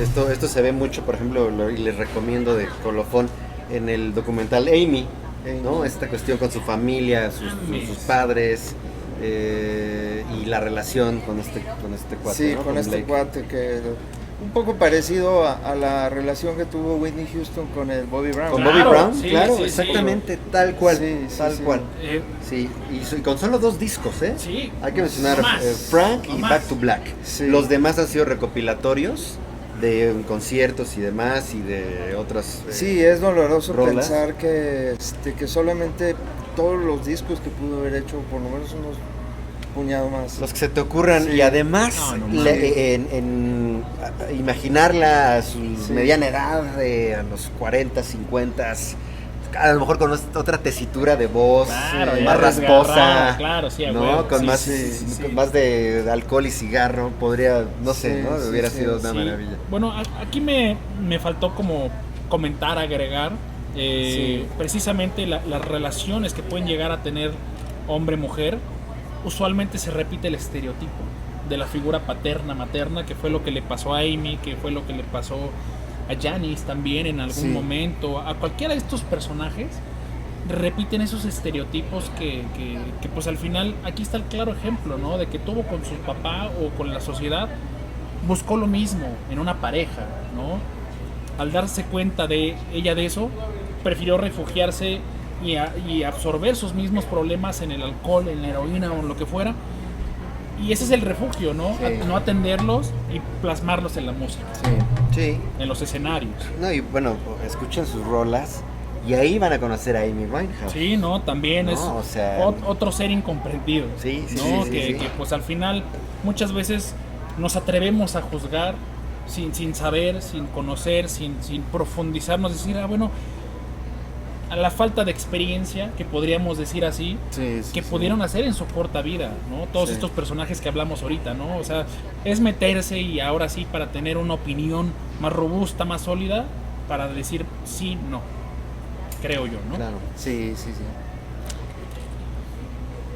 Esto se ve mucho, por ejemplo, y les recomiendo de colofón en el documental Amy, ¿no? Esta cuestión con su familia, sus padres y la relación con este cuate. Sí, ¿no? con este Blake. cuate que un poco parecido a la relación que tuvo Whitney Houston con el Bobby Brown. Con Claro, Bobby Brown, sí, claro, sí, exactamente, tal cual, tal sí. cual. Eh, Sí, y con solo 2 discos, ¿eh? Sí, Hay que mencionar no más, Frank no y más. Back to Black. Sí. Los demás han sido recopilatorios de conciertos y demás y de otras. Sí, es doloroso rolas. pensar que solamente todos los discos que pudo haber hecho, por lo menos unos puñado más. Los que se te ocurran Sí. y además No, en imaginarla a su Sí. mediana edad, a los 40, 50, a lo mejor con otra tesitura de voz, Claro, ya más desgarrado, rasposa, claro, sí, a ¿no? huevo, Con sí, más, sí. más de alcohol y cigarro, podría, no sé, Sí, ¿no? sí, Hubiera sí, sido una Sí. maravilla. Bueno, aquí me faltó como comentar, agregar precisamente las relaciones que pueden llegar a tener hombre-mujer. Usualmente se repite el estereotipo de la figura paterna, materna, que fue lo que le pasó a Amy, que fue lo que le pasó a Janis también en algún Sí. momento. A cualquiera de estos personajes repiten esos estereotipos que pues al final aquí está el claro ejemplo, ¿no? De que tuvo con su papá o con la sociedad, buscó lo mismo en una pareja, ¿no? Al darse cuenta de ella de eso, prefirió refugiarse y absorber sus mismos problemas en el alcohol, en la heroína o en lo que fuera. Y ese es el refugio, ¿no? Sí. No atenderlos y plasmarlos en la música, Sí, en los escenarios. no, y bueno, escuchen sus rolas y ahí van a conocer a Amy Winehouse. Sí, ¿no? También No, es o sea, otro ser incomprendido. Sí, sí, ¿no? sí, que sí. pues al final muchas veces nos atrevemos a juzgar sin saber, sin conocer, sin profundizarnos, decir, bueno, a la falta de experiencia, que podríamos decir así, Sí, que pudieron hacer en su corta vida, ¿no? Todos Sí. estos personajes que hablamos ahorita, ¿no? O sea, es meterse y ahora sí para tener una opinión más robusta, más sólida, para decir sí, no, creo yo, ¿no? claro. Sí.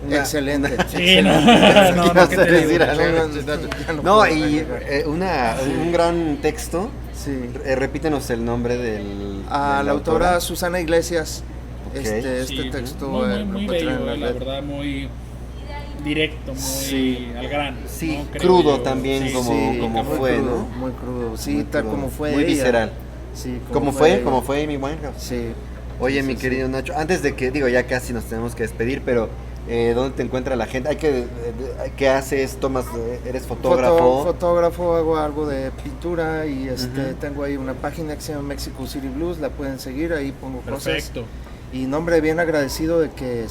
Una- Excelente. Sí, no, ¿Qué vas ¿qué a te decir, digo? Ale? Ya No, puedo y agregar. un gran texto. Sí. Repítenos el nombre del. A de la autora Susana Iglesias. Ok. Este Sí, texto muy lo bello, encuentran en la red. verdad, muy directo, muy Sí. al grano. Sí, ¿no? Creo crudo yo. también, Sí, como muy fue, crudo, ¿no? Muy crudo, sí, Muy tal crudo, como fue muy ella. visceral. Sí, ¿Cómo fue Amy Winehouse? Sí. Oye, Sí, mi sí, querido Nacho, antes de que, digo, ya casi nos tenemos que despedir, pero ¿dónde te encuentra la gente? ¿Qué haces? ¿Tomas? ¿Eres fotógrafo? Fotógrafo, hago algo de pintura y Ujú. tengo ahí una página que se llama Mexico City Blues, la pueden seguir, ahí pongo cosas. Perfecto. Y nombre, bien agradecido de que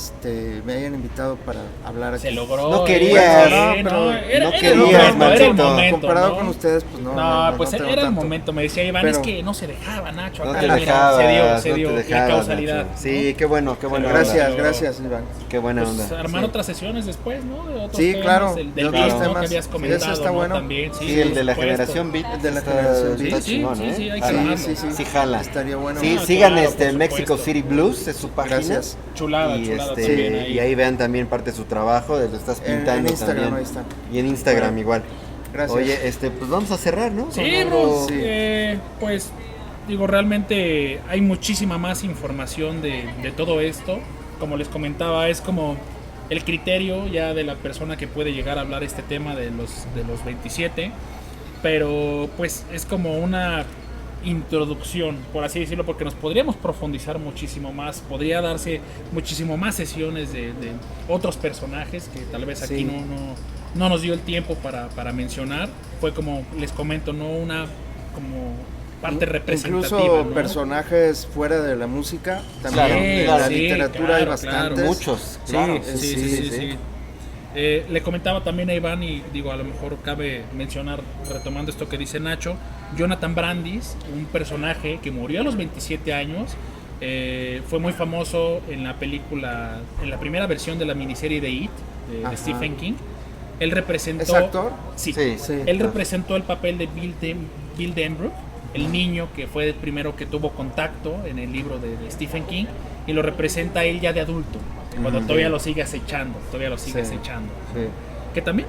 me hayan invitado para hablar aquí. Se logró. No querías, sí, no, era no el querías, momento, era el Manchito. momento, Comparado ¿no? con ustedes, pues no. No, pues tengo era el tanto. momento. Me decía Iván, Pero- es que no se dejaba, Nacho. No Acá, te mira, dejabas, se no dio te la dejabas, causalidad. Nacho. Sí, qué bueno Pero onda. Gracias, Pero- gracias, Iván. Qué buena onda. Pues armar Sí. otras sesiones después, ¿no? De otros Sí, temas, claro, el de del otros beat, ¿no? temas. Que habías Sí, comentado, ese está ¿no? bueno. También, sí, Sí, el de la por supuesto. generación Beat. El de la está- generación está Beat. Sí, chingón, sí, ¿eh? sí, hay que Jala. armarlo. Sí, jala. Estaría bueno. Sí, Ah, sigan claro, por Mexico supuesto. City Blues, es su página. Gracias. Chulada, Y, chulada este, también ahí. y ahí vean también parte de su trabajo, lo estás pintando En Instagram, también. ahí está. Y en Instagram Bueno, igual. Gracias. Oye, pues vamos a cerrar, ¿no? Sí, Con bro, algo- Sí. pues digo, realmente hay muchísima más información de todo esto. Como les comentaba, es como el criterio ya de la persona que puede llegar a hablar este tema de los 27, pero pues es como una introducción, por así decirlo, porque nos podríamos profundizar muchísimo más, podría darse muchísimo más sesiones de otros personajes que tal vez aquí Sí. no nos dio el tiempo para mencionar. Fue como les comento, no una como parte representativa, Incluso ¿no? personajes fuera de la música, también Claro, de claro. la Sí, literatura claro, hay bastantes. claro. Muchos, Sí, claro. sí. Le comentaba también a Iván, y digo, a lo mejor cabe mencionar, retomando esto que dice Nacho, Jonathan Brandis, un personaje que murió a los 27 años, fue muy famoso en la película, en la primera versión de la miniserie de It, de Ajá. Stephen King. Él representó... ¿Es actor? Sí, Sí. Sí. él representó el papel de Bill Denbrough, el niño que fue el primero que tuvo contacto en el libro de Stephen King, y lo representa él ya de adulto, cuando todavía lo sigue acechando, Sí. Sí. que también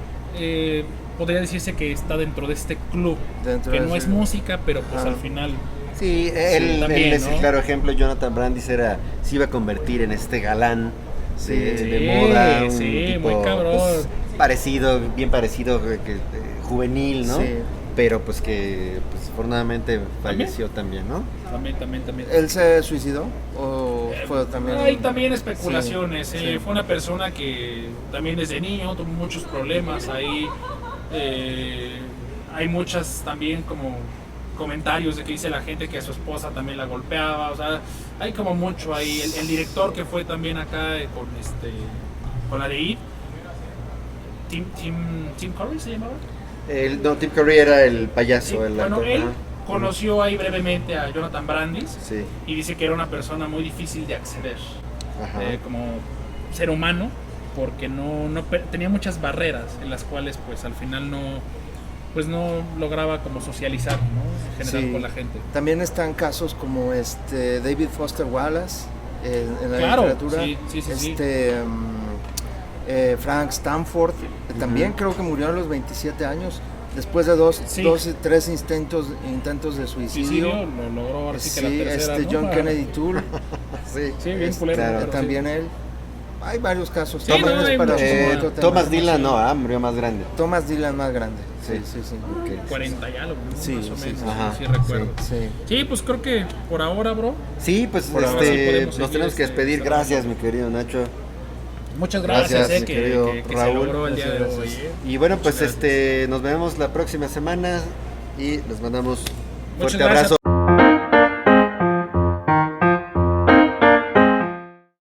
podría decirse que está dentro de este club, Dentro que de no ese- es música, pero pues Ajá. al final Sí, él también, es el ¿no? claro ejemplo. Jonathan Brandis se iba a convertir en este galán de Sí, moda, un sí, tipo, muy cabrón. pues, bien parecido, juvenil, ¿no? Sí. Pero pues que pues, afortunadamente falleció también, ¿no? también. ¿Él se suicidó o fue también? Hay también especulaciones. Sí, sí. Fue una persona que también desde niño tuvo muchos problemas. Ahí hay muchas también como comentarios de que dice la gente que a su esposa también la golpeaba. O sea, hay como mucho ahí. El director que fue también acá con la de It, Tim Curry se llamaba. No, Tim Curry era el payaso. Sí, el bueno, actor, él ajá. conoció ahí brevemente a Jonathan Brandis Sí, y dice que era una persona muy difícil de acceder ajá. como ser humano, porque tenía muchas barreras en las cuales pues al final no lograba como socializar, ¿no? En general Sí. con la gente. También están casos como David Foster Wallace en la Claro, literatura. sí. Frank Stanford, también creo que murió a los 27 años, después de Sí. tres intentos de Suicidio, suicidio. lo logró ahora sí que Sí, la tercera, ¿no? John Kennedy Toole, Sí, bien culero. claro, pero también él. Hay varios casos. Sí, También no, es hay para muchos. otro tema. Thomas Dylan Sí. murió más grande. Thomas Dylan más grande. Sí. Ok. 40 y algo, ¿no? Sí, Más o sí, menos, sí. Ajá, sí recuerdo. Sí. Sí, pues creo que por ahora, bro. Sí, pues Por ahora sí podemos nos seguir, tenemos que despedir. Gracias, mi querido Nacho. Muchas gracias, Gracias, mi querido que se Raúl. logró el día de Muchas hoy. gracias. Y bueno, pues Muchas gracias. nos vemos la próxima semana y les mandamos un Muchas fuerte gracias. abrazo.